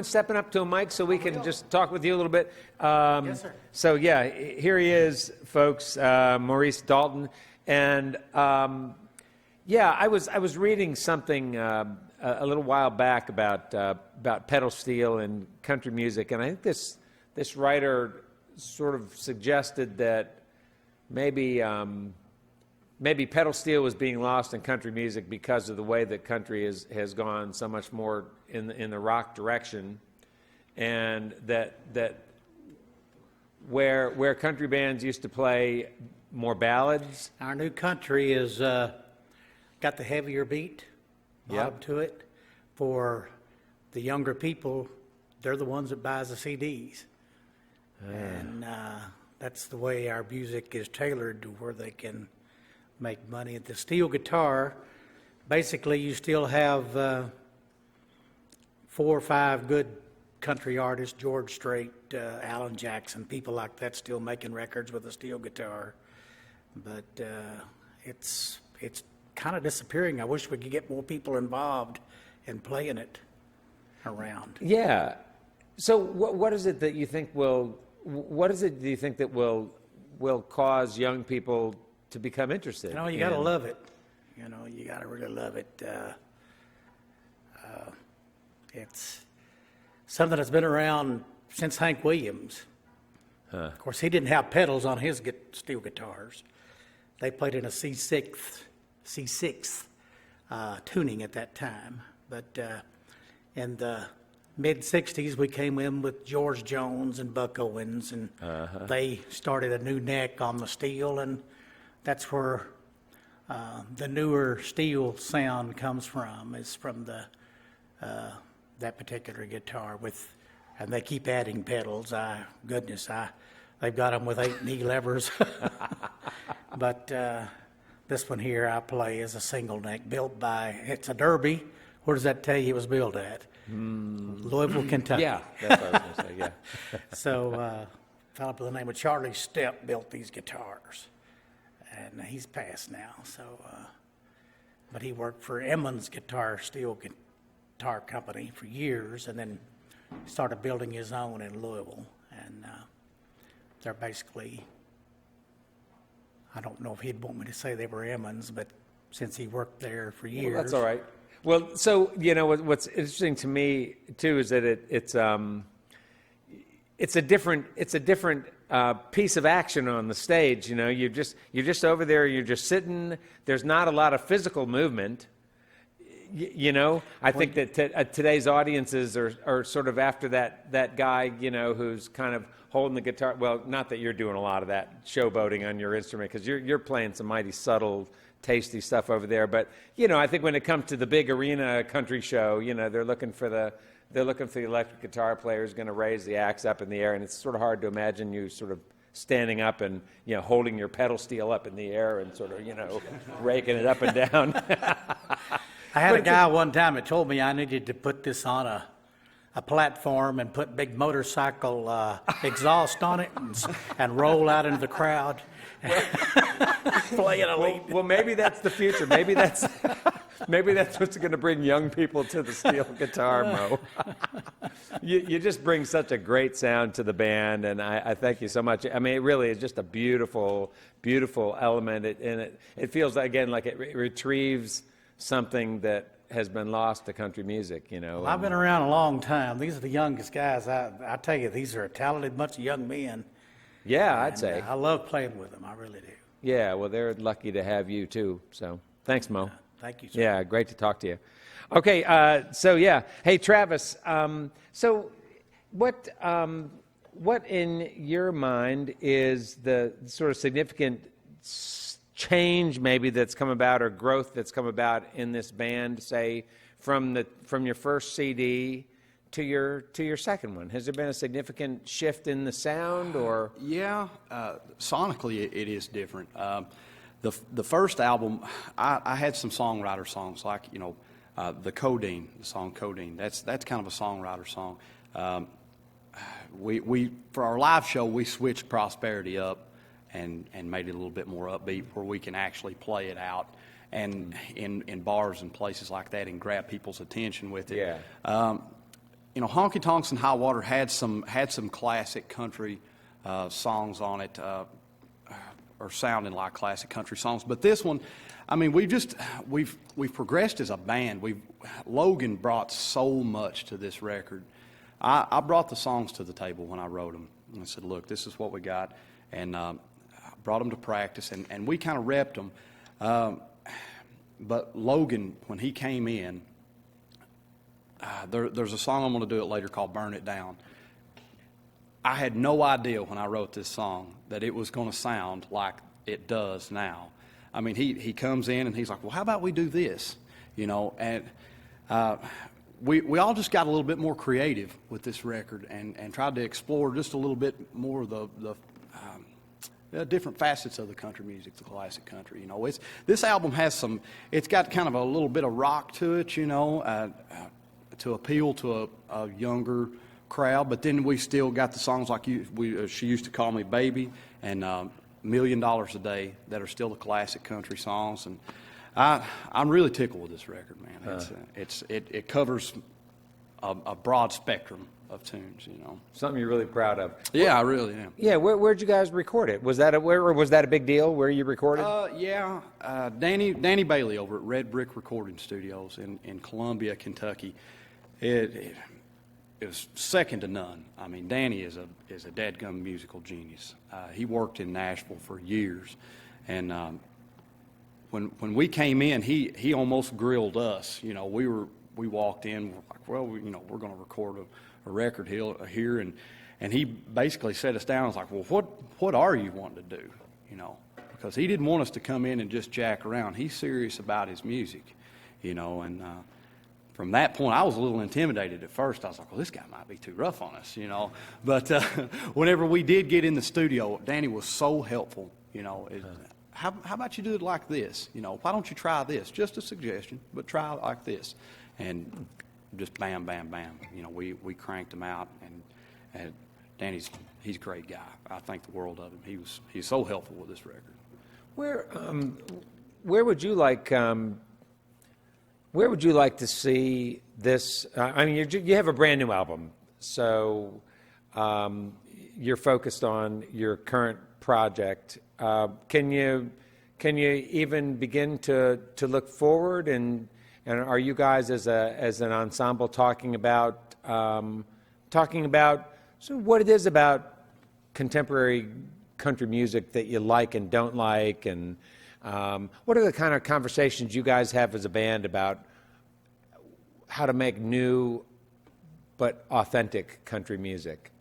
stepping up to a mic so we can just talk with you a little bit?
Yes, sir.
So yeah, here he is, folks, Maurice Dalton, and I was reading something a little while back about pedal steel and country music, and I think this writer sort of suggested that maybe maybe pedal steel was being lost in country music because of the way that country has gone so much more in the rock direction, and that where country bands used to play more ballads.
Our new country is got the heavier beat bottom
Yep.
to it. For the younger people, they're the ones that buys the CDs. And that's the way our music is tailored to where they can make money. The steel guitar, basically you still have 4 or 5 good country artists, George Strait, Alan Jackson, people like that still making records with a steel guitar. But it's kind of disappearing. I wish we could get more people involved in playing it around.
Yeah. So what is it that you think will? What is it do you think that will cause young people to become interested?
You know, you got to love it. You know, you got to really love it. It's something that's been around since Hank Williams. Of course, he didn't have pedals on his steel guitars. They played in a C6 tuning at that time. But in the mid-'60s, we came in with George Jones and Buck Owens, and they started a new neck on the steel, and that's where the newer steel sound comes from, is from that particular guitar. And they keep adding pedals. They've got them with 8 knee levers. But this one here I play is a single neck, it's a Derby. Where does that tell you it was built at? Louisville, Kentucky.
Yeah, that's what I was going to say. Yeah.
So a fellow by the name of Charlie Stepp built these guitars, and he's passed now. So, but he worked for Emmons Steel Guitar Company for years, and then started building his own in Louisville. And they're basically, I don't know if he'd want me to say they were Emmons, but since he worked there for years.
Well, that's all right. Well, so what's interesting to me too is that it's a different piece of action on the stage. You know, you're just over there. You're just sitting. There's not a lot of physical movement. I think that today's audiences are sort of after that guy, who's kind of holding the guitar. Well, not that you're doing a lot of that showboating on your instrument, because you're playing some mighty subtle, tasty stuff over there. But I think when it comes to the big arena country show, they're looking for the electric guitar player who's going to raise the axe up in the air, and it's sort of hard to imagine you sort of standing up and holding your pedal steel up in the air and sort of raking it up and down.
I had a guy one time that told me I needed to put this on a platform and put big motorcycle exhaust on it and roll out into the crowd. Playing a lead.
Well, maybe that's the future. Maybe that's what's going to bring young people to the steel guitar, Mo. You just bring such a great sound to the band, and I thank you so much. I mean, it really is just a beautiful, beautiful element, and it feels, again, like it retrieves something that has been lost to country music,
Well, I've been around a long time. These are the youngest guys. I tell you, these are a talented bunch of young men.
Yeah, I'd say.
I love playing with them. I really do.
Yeah, well, they're lucky to have you, too. So thanks, Mo.
Thank you, sir.
Yeah, great to talk to you. Okay, hey, Travis, so what in your mind is the sort of significant change maybe that's come about, or growth that's come about in this band, say, from your first CD to your second one? Has there been a significant shift in the sound, or?
Yeah, sonically it is different. The first album, I had some songwriter songs like the Codeine, the song Codeine. That's kind of a songwriter song. We for our live show we switched Prosperity up and made it a little bit more upbeat, where we can actually play it out and in bars and places like that and grab people's attention with it.
Yeah.
Honky Tonks and High Water had some classic country songs on it, or sounding like classic country songs. But this one, I mean, we've progressed as a band. Logan brought so much to this record. I brought the songs to the table when I wrote them. And I said, look, this is what we got, and brought them to practice, and we kind of repped them. But Logan, when he came in, there's a song I'm going to do it later called "Burn It Down." I had no idea when I wrote this song that it was going to sound like it does now. I mean, he comes in and he's like, "Well, how about we do this?" You know, and we all just got a little bit more creative with this record and tried to explore just a little bit more of the different facets of the country music, the classic country. You know, this album has it's got kind of a little bit of rock to it, you know, to appeal to a younger crowd. But then we still got the songs like She Used to Call Me Baby and $1 Million a Day that are still the classic country songs. And I'm really tickled with this record, man. It covers a broad spectrum of tunes, you know.
Something you're really proud of.
Yeah, I really am.
Yeah, where'd you guys record it? Was that a big deal where you recorded?
Danny Bailey over at Red Brick Recording Studios in Columbia, Kentucky. It was second to none. I mean, Danny is a dadgum musical genius. He worked in Nashville for years, and when we came in, he almost grilled us. You know, we walked in, we're like, well, we're going to record a record here, and he basically set us down and was like, well, what are you wanting to do? You know, because he didn't want us to come in and just jack around. He's serious about his music, you know, and from that point, I was a little intimidated at first. I was like, well, this guy might be too rough on us, you know. But whenever we did get in the studio, Danny was so helpful, you know. How about you do it like this? You know, why don't you try this? Just a suggestion, but try it like this. And just bam, bam, bam. You know, we cranked him out, and he's a great guy. I think the world of him. He's so helpful with this record.
Where would you like? Where would you like to see this? I mean, you have a brand new album, so you're focused on your current project. Can you even begin to look forward? And are you guys as an ensemble talking about so what it is about contemporary country music that you like and don't like, and what are the kind of conversations you guys have as a band about how to make new but authentic country music?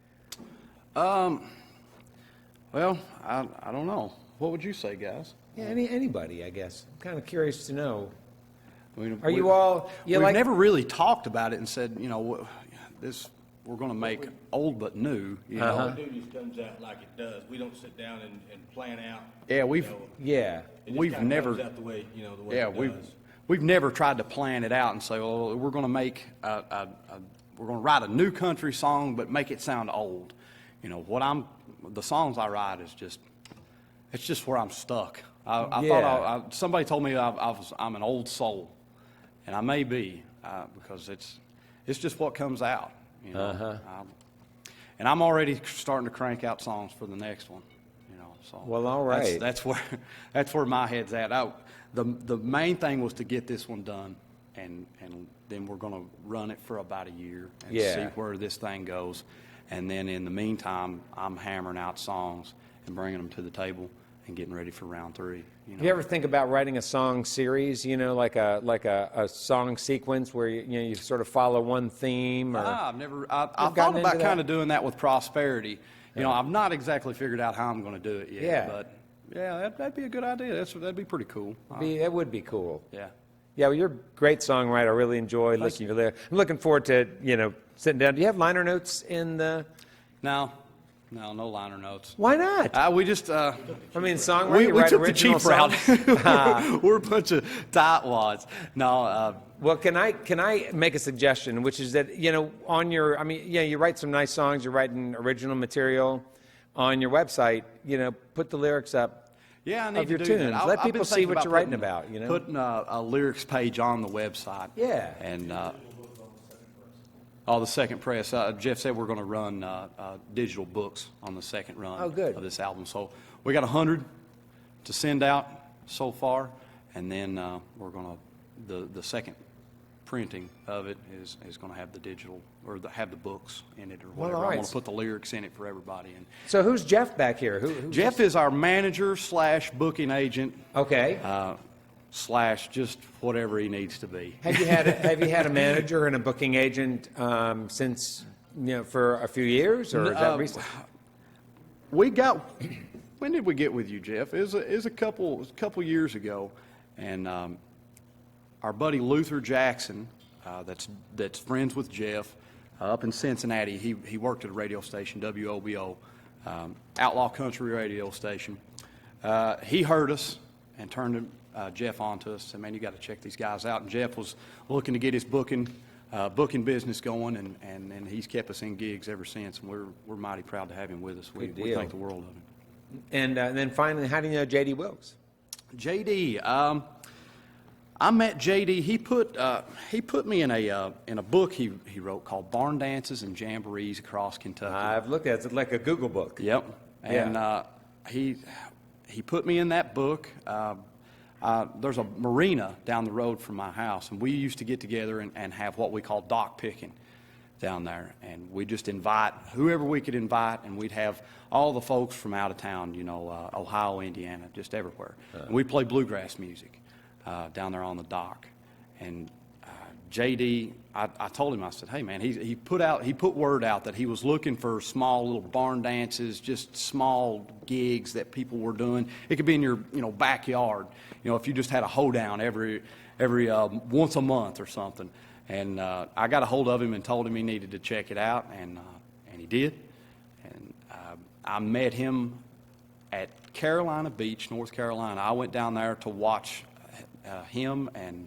Well, I don't know. What would you say, guys?
Yeah, anybody, I guess. I'm kind of curious to know.
I mean,
Are you all?
We've never really talked about it and said, you know, we're going to make old but new. You know,
It just comes out like it does. We don't sit down and plan out.
Yeah,
It just
never
comes out the way
Yeah,
it does.
we've never tried to plan it out and say, well, we're going to make we're going to write a new country song but make it sound old. You know, the songs I write it's just where I'm stuck. I thought somebody told me I'm an old soul, and I may be because it's just what comes out. You know, and I'm already starting to crank out songs for the next one. You know, so
Well, all right.
That's where my head's at. The main thing was to get this one done, and then we're going to run it for about a year and see where this thing goes. And then in the meantime, I'm hammering out songs and bringing them to the table and getting ready for round 3. You know?
You ever think about writing a song series? You know, like a song sequence where you sort of follow one theme? Or
I've never. I thought about kind of doing that with Prosperity. You know, I've not exactly figured out how I'm going to do it yet.
Yeah.
But yeah, that'd be a good idea. That'd be pretty cool.
That would be cool.
Yeah.
Yeah, well, you're a great songwriter. I really enjoy listening to you. I'm looking forward to, sitting down. Do you have liner notes in the...
No liner notes.
Why not?
We just...
songwriting,
we
write
took the
original
cheap route.
songs?
We're a bunch of tightwads. No.
Well, can I make a suggestion, which is that, on your... you write some nice songs. You're writing original material on your website. Put the lyrics up.
Yeah, I need
of your
to do
tunes.
that.
Let
I've been
people see
thinking
what you're writing about.
Putting a lyrics page on the website.
Yeah.
And the second press. Jeff said we're going to run digital books on the second run
of
this album. So we got 100 to send out so far, and then we're going to the second printing of it is going to have the digital or have the books in it or whatever.
all right.
I want to put the lyrics in it for everybody. And
So who's Jeff back here? Who's
Jeff is our manager / booking agent.
Okay.
/ just whatever he needs to be.
Have you had a manager and a booking agent since, for a few years, or is that recent?
We got. When did we get with you, Jeff? It was a couple years ago, and our buddy Luther Jackson, that's friends with Jeff, up in Cincinnati. He worked at a radio station, WOBO, Outlaw Country radio station. He heard us and turned Jeff on to us. Said, "Man, you got to check these guys out." And Jeff was looking to get his booking business going, and he's kept us in gigs ever since. And we're mighty proud to have him with us. We think the world of him.
And then finally, how do you know J.D. Wilkes?
J.D. I met J.D. He put me in a book he wrote called Barn Dances and Jamborees Across Kentucky.
I've looked at it. It's like a Google book.
Yep. And he put me in that book. There's a marina down the road from my house, and we used to get together and have what we call dock picking down there. And we just invite whoever we could invite, and we'd have all the folks from out of town, Ohio, Indiana, just everywhere. And we'd play bluegrass music down there on the dock. And J.D., I told him, I said, "Hey, man," he put word out that he was looking for small little barn dances, just small gigs that people were doing. It could be in your backyard, if you just had a hoedown every once a month or something. And I got a hold of him and told him he needed to check it out, and he did. And I met him at Carolina Beach, North Carolina. I went down there to watch him and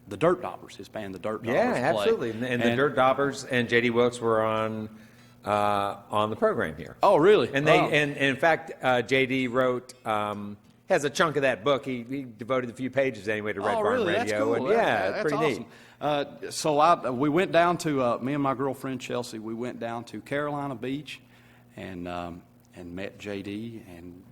the Dirt Daubers, his band, the Dirt Daubers.
Yeah,
play.
absolutely. And the Dirt Daubers and J.D. Wilkes were on the program here.
Oh, really?
And and in fact, J.D. wrote has a chunk of that book. He devoted a few pages anyway to Red Barn
really?
Radio.
That's cool.
And
That's
pretty
awesome.
neat.
So we went down to me and my girlfriend Chelsea. We went down to Carolina Beach, and met J.D. And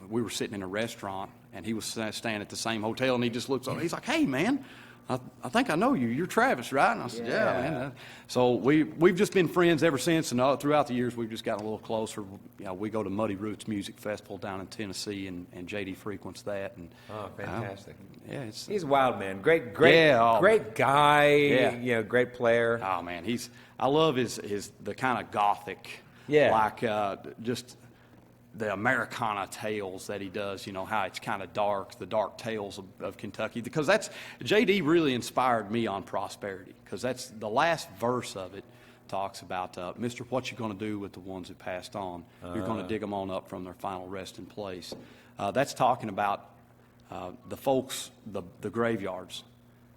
we were sitting in a restaurant, and he was staying at the same hotel, and he just looks over. He's like, "Hey, man, I think I know you. You're Travis, right?" And I said, "Yeah, man." So we've just been friends ever since, and throughout the years we've just gotten a little closer. We go to Muddy Roots Music Festival down in Tennessee, and J.D. frequents that. And
Fantastic.
He's
a wild man. Great guy.
Yeah.
Great player.
Oh man, I love his the kind of gothic, just the Americana tales that he does, how it's kind of dark, the dark tales of Kentucky. Because J.D. really inspired me on Prosperity, because that's the last verse of it talks about, "Mister, what you going to do with the ones who passed on? You're going to dig them on up from their final resting place." That's talking about the folks, the graveyards,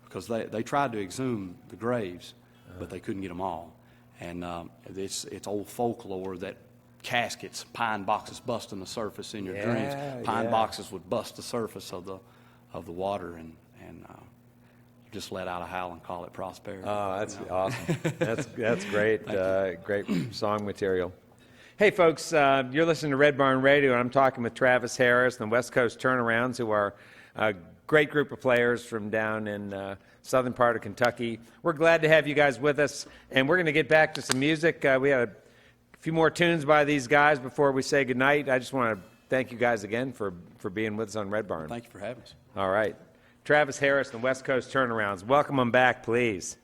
because they tried to exhume the graves, but they couldn't get them all. And it's old folklore that caskets, pine boxes busting the surface in your dreams. Pine boxes would bust the surface of the water, and just let out a howl and call it Prosperity.
Oh, that's awesome. That's great. Great song material. Hey, folks, you're listening to Red Barn Radio, and I'm talking with Travis Harris and the West Coast Turnarounds, who are a great group of players from down in southern part of Kentucky. We're glad to have you guys with us, and we're going to get back to some music. We had a few more tunes by these guys before we say goodnight. I just want to thank you guys again for being with us on Red Barn.
Thank you for having us.
All right. Travis Harris and the West Coast Turnarounds. Welcome them back, please.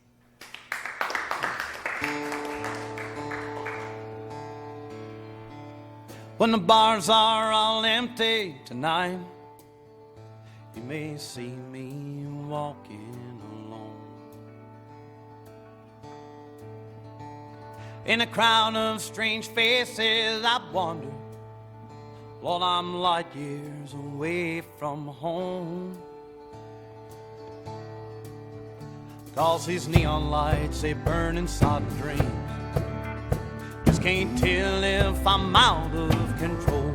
When the bars are all empty tonight, you may see me walking alone in a crowd of strange faces. I wonder, Lord, I'm light years away from home, 'cause these neon lights, they burn inside my dreams. Just can't tell if I'm out of control.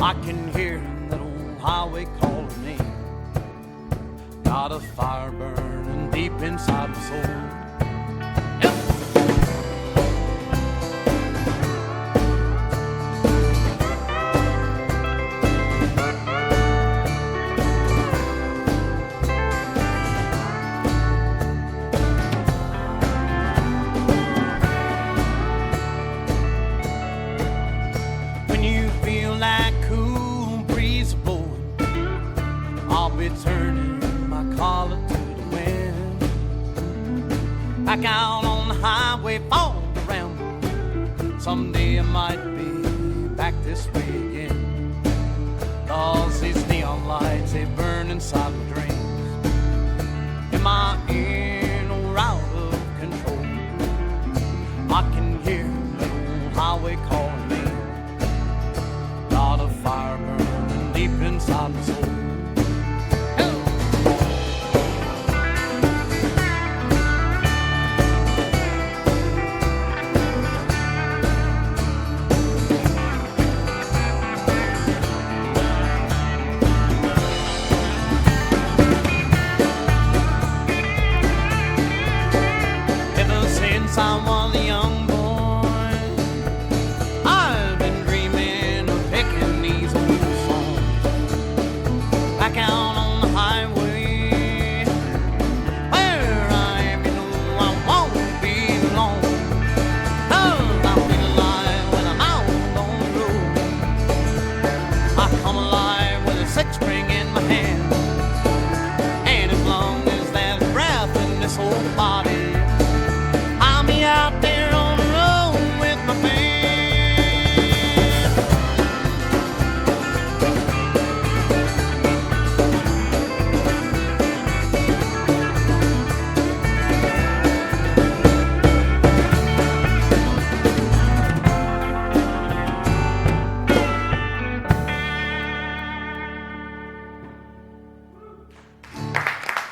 I can hear that old highway calling me. Got a fire burning deep inside my soul. be turning my collar to the wind. Back out on the highway for the ramble. Someday I might be back this way again. 'Cause these neon lights, they burn inside my dreams. Am I in or out of control? I can hear that old highway calling me. Got a fire burning deep inside my soul. Since I was a young boy, I've been dreaming of picking these old songs back out on the highway. Where I am, you know, I won't be long. 'Cause I feel alive when I'm out on the road. I come alive with a six string in my hand, and as long as there's breath in this old body, out there on the road with my band.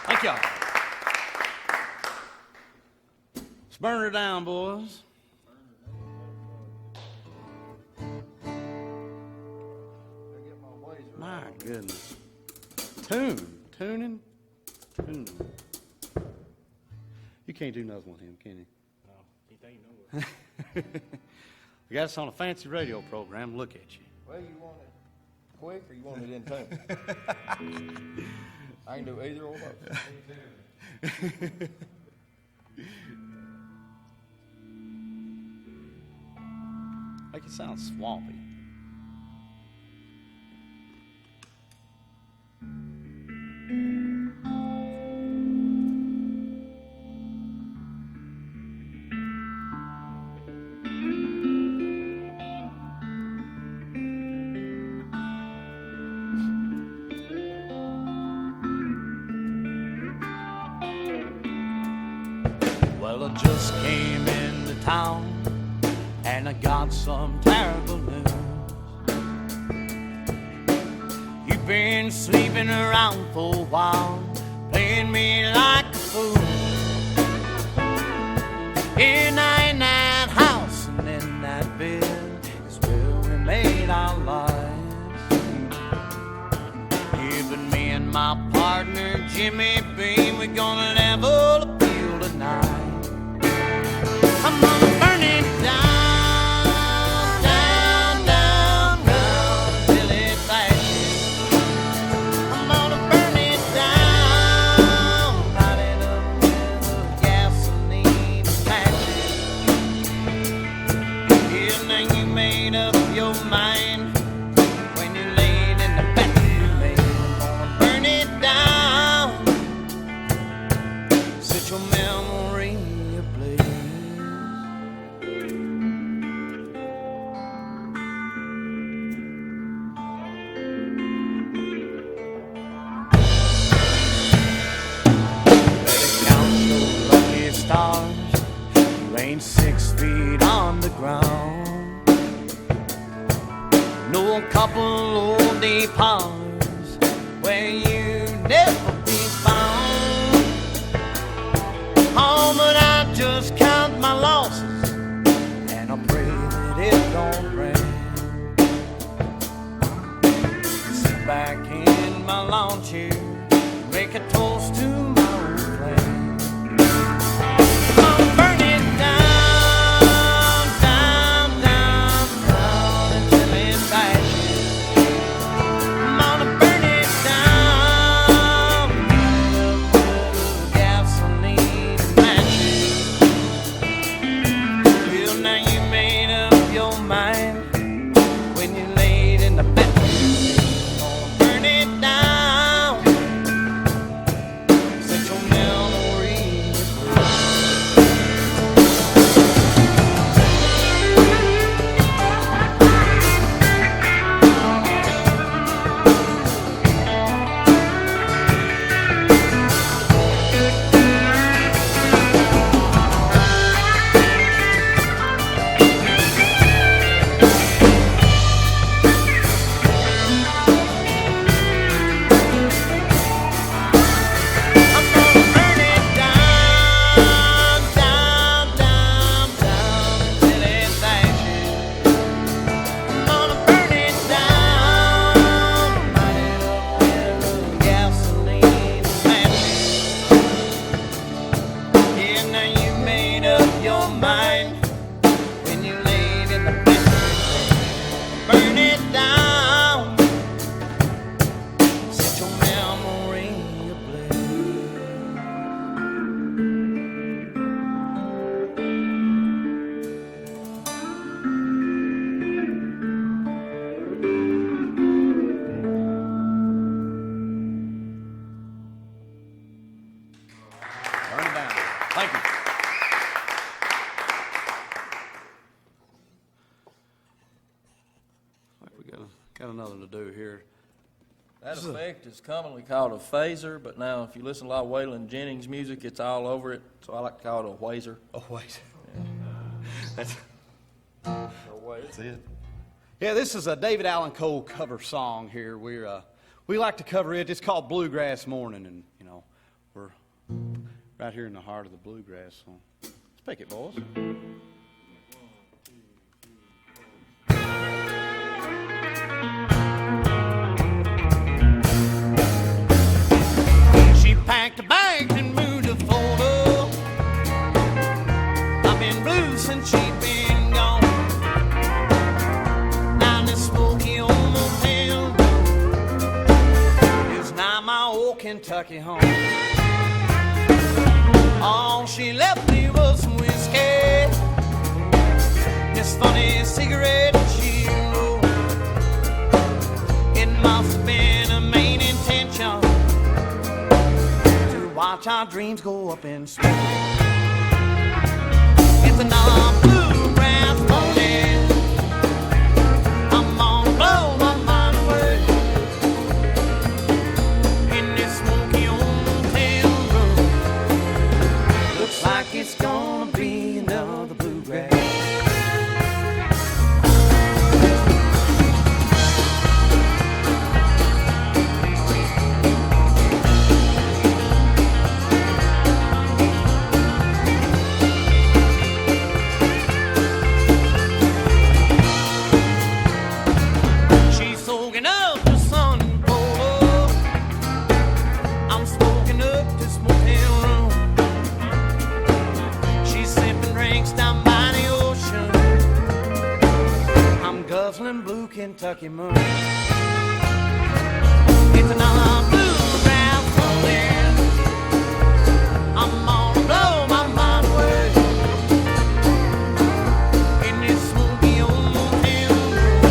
Thank y'all. Let's burn her down, boys. My goodness. Tuning. You can't do nothing with him, can you?
No, he ain't nowhere.
We got us on a fancy radio program. Look at you.
Well, you want it quick or you want it in tune? I can do either or both.
Make it sound swampy. Well, I just came into town and I got some terrible news. You've been sleeping around for a while, playing me like a fool. In that house and in that bed is where we made our lives. You but me and my partner Jimmy B, we're gonna level the field tonight. I'm gonna burn it down, down, down, down, till it's ashes. I'm gonna burn it down, light it up with gasoline and matches. Yeah, now you made up your mind when you laid in the bed you made. I'm gonna burn it down, set your memory ablaze. Count your lucky stars. You ain't 6 feet on the ground. No couple old deep ponds where you never be found. Oh, but I just count my losses and I pray that it don't rain. Sit back in my lawn chair, make a toast to my old flame. I'll burn it down, down, down, down until it's ashes. I'm gonna burn it down, with gasoline and matches. Well, now you made up your mind when you laid in the bed. I'm gonna burn it down. memory of bliss.
Turn it down. Thank you. I think we got another to do here.
That effect is commonly called a phaser, but now if you listen to a lot of Waylon Jennings music, it's all over it, so I like to call it a whazer.
Oh, wait. That's it. Yeah, this is a David Allan Coe cover song here. We like to cover it. It's called Bluegrass Morning, and, you know, we're right here in the heart of the bluegrass. So let's pick it, boys.
She packed her bags and moved to Florida. I've been blue since she's been gone. Now this smoky old motel is now my old Kentucky home. All she left me was some whiskey, this funny cigarette she rolled. It must have been her main intention to watch our dreams go up in smoke. It's another bluegrass morning. I'm gonna blow my mind away in this smoky old motel room. Looks like it's gonna be another bluegrass. She's soaking up the sun and polo. I'm smoking up this motel room. She's sipping drinks down by the ocean. I'm guzzling blue Kentucky moon. It's another bluegrass morning. I'm gonna blow my mind away in this smoky old motel room.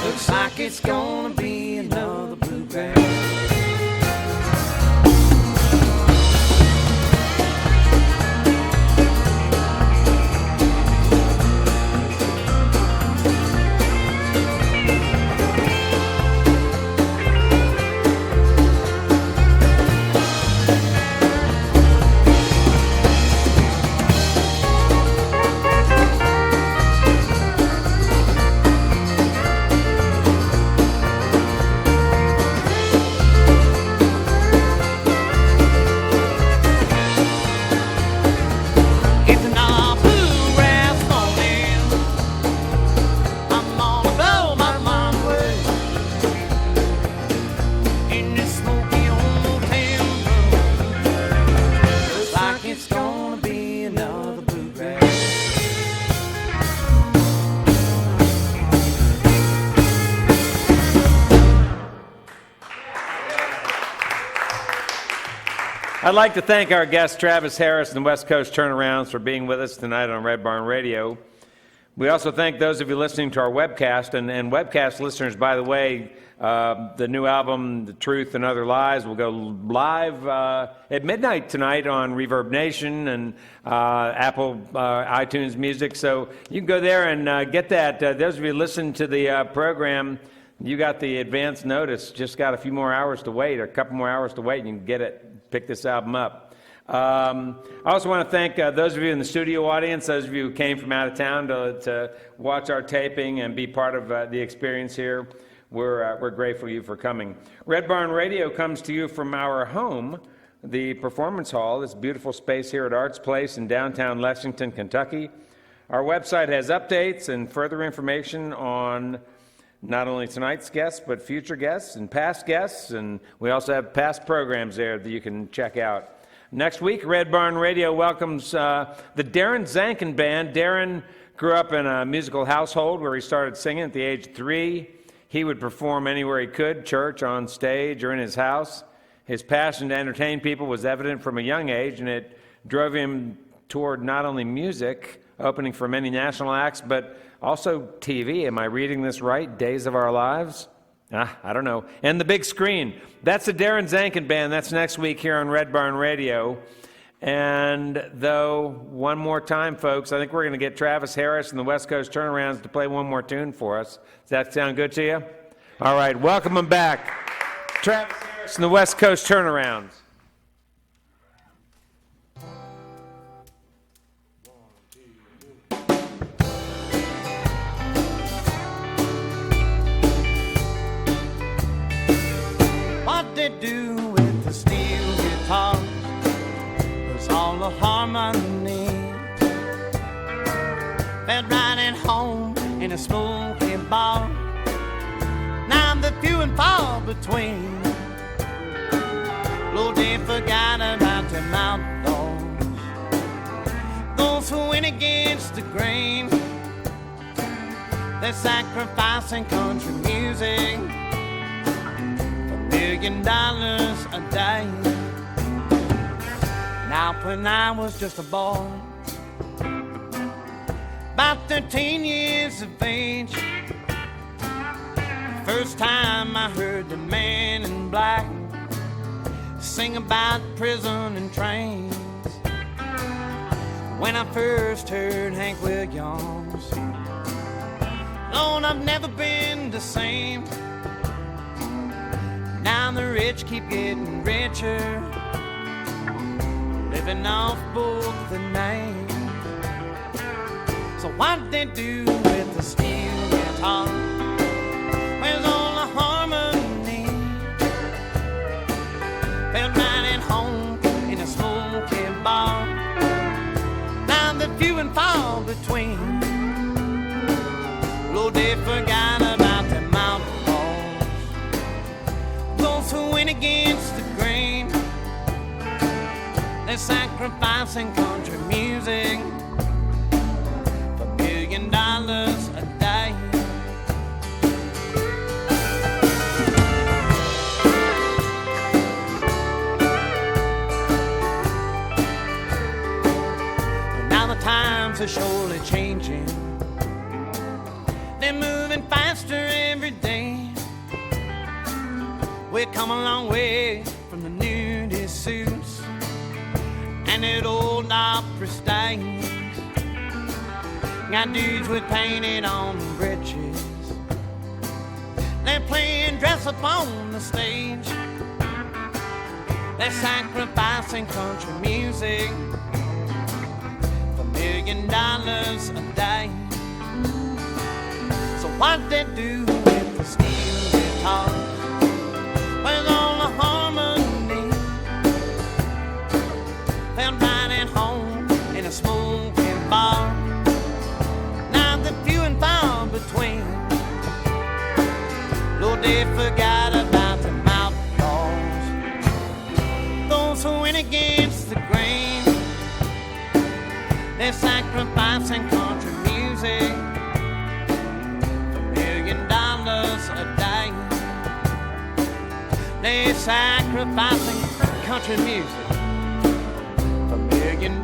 Looks like it's gonna be another bluegrass. It's another bluegrass morning. I'm gonna blow my mind away in this smoky old motel room. Looks like it's gonna be another bluegrass.
I'd like to thank our guest Travis Harris and West Coast Turnarounds for being with us tonight on Red Barn Radio. We also thank those of you listening to our webcast, and webcast listeners, by the way, the new album, The Truth and Other Lies, will go live at midnight tonight on Reverb Nation and Apple iTunes Music. So you can go there and get that. Those of you who listen to the program, you got the advance notice. Just got a few more hours to wait, or a couple more hours to wait, and you can get it. Pick this album up. I also want to thank those of you in the studio audience, those of you who came from out of town to watch our taping and be part of the experience here. We're grateful to you for coming. Red Barn Radio comes to you from our home, the Performance Hall, this beautiful space here at Arts Place in downtown Lexington, Kentucky. Our website has updates and further information on not only tonight's guests, but future guests and past guests, and we also have past programs there that you can check out. Next week, Red Barn Radio welcomes the Darren Zankin Band. Darren grew up in a musical household where he started singing at the age of 3. He would perform anywhere he could, church, on stage, or in his house. His passion to entertain people was evident from a young age, and it drove him toward not only music, opening for many national acts, but also TV. Am I reading this right? Days of Our Lives? I don't know. And the big screen. That's the Darren Zankin Band. That's next week here on Red Barn Radio. And though, one more time, folks, I think we're going to get Travis Harris and the West Coast Turnarounds to play one more tune for us. Does that sound good to you? All right, welcome them back. Travis Harris and the West Coast Turnarounds.
What they do with the steel guitar was all the harmony. Felt right at home in a smoky bar. Now the few and far between. Lord, they forgot about them outlaws, those who went against the grain. They're sacrificing country music, $1 million a day. Now when I was just a boy, about 13 years of age, first time I heard the man in black sing about prison and trains. When I first heard Hank Williams, Lord, I've never been the same. Now the rich keep getting richer, living off both the name. So what they do with the steel guitar? Where's all the harmony? Felt right at home in a smoky bar. Now the few and far between. Lord, they forgot about them outlaws, those who went against the grain. They're sacrificing country music for $1 million a day. Now the times are surely changing. They're moving faster every day. We've come a long way from the nudie suits and that old opera stage. Got dudes with painted on britches. They're playing dress up on the stage. They're sacrificing country music for $1 million a day. So what they do with the steel guitar? Where's all the harmony? Felt right at home in a smoky bar. Now the few and far between. Lord, they forgot about them outlaws, those who went against the grain. They're sacrificing country music for $1 million a day. They're sacrificing country music for $1 million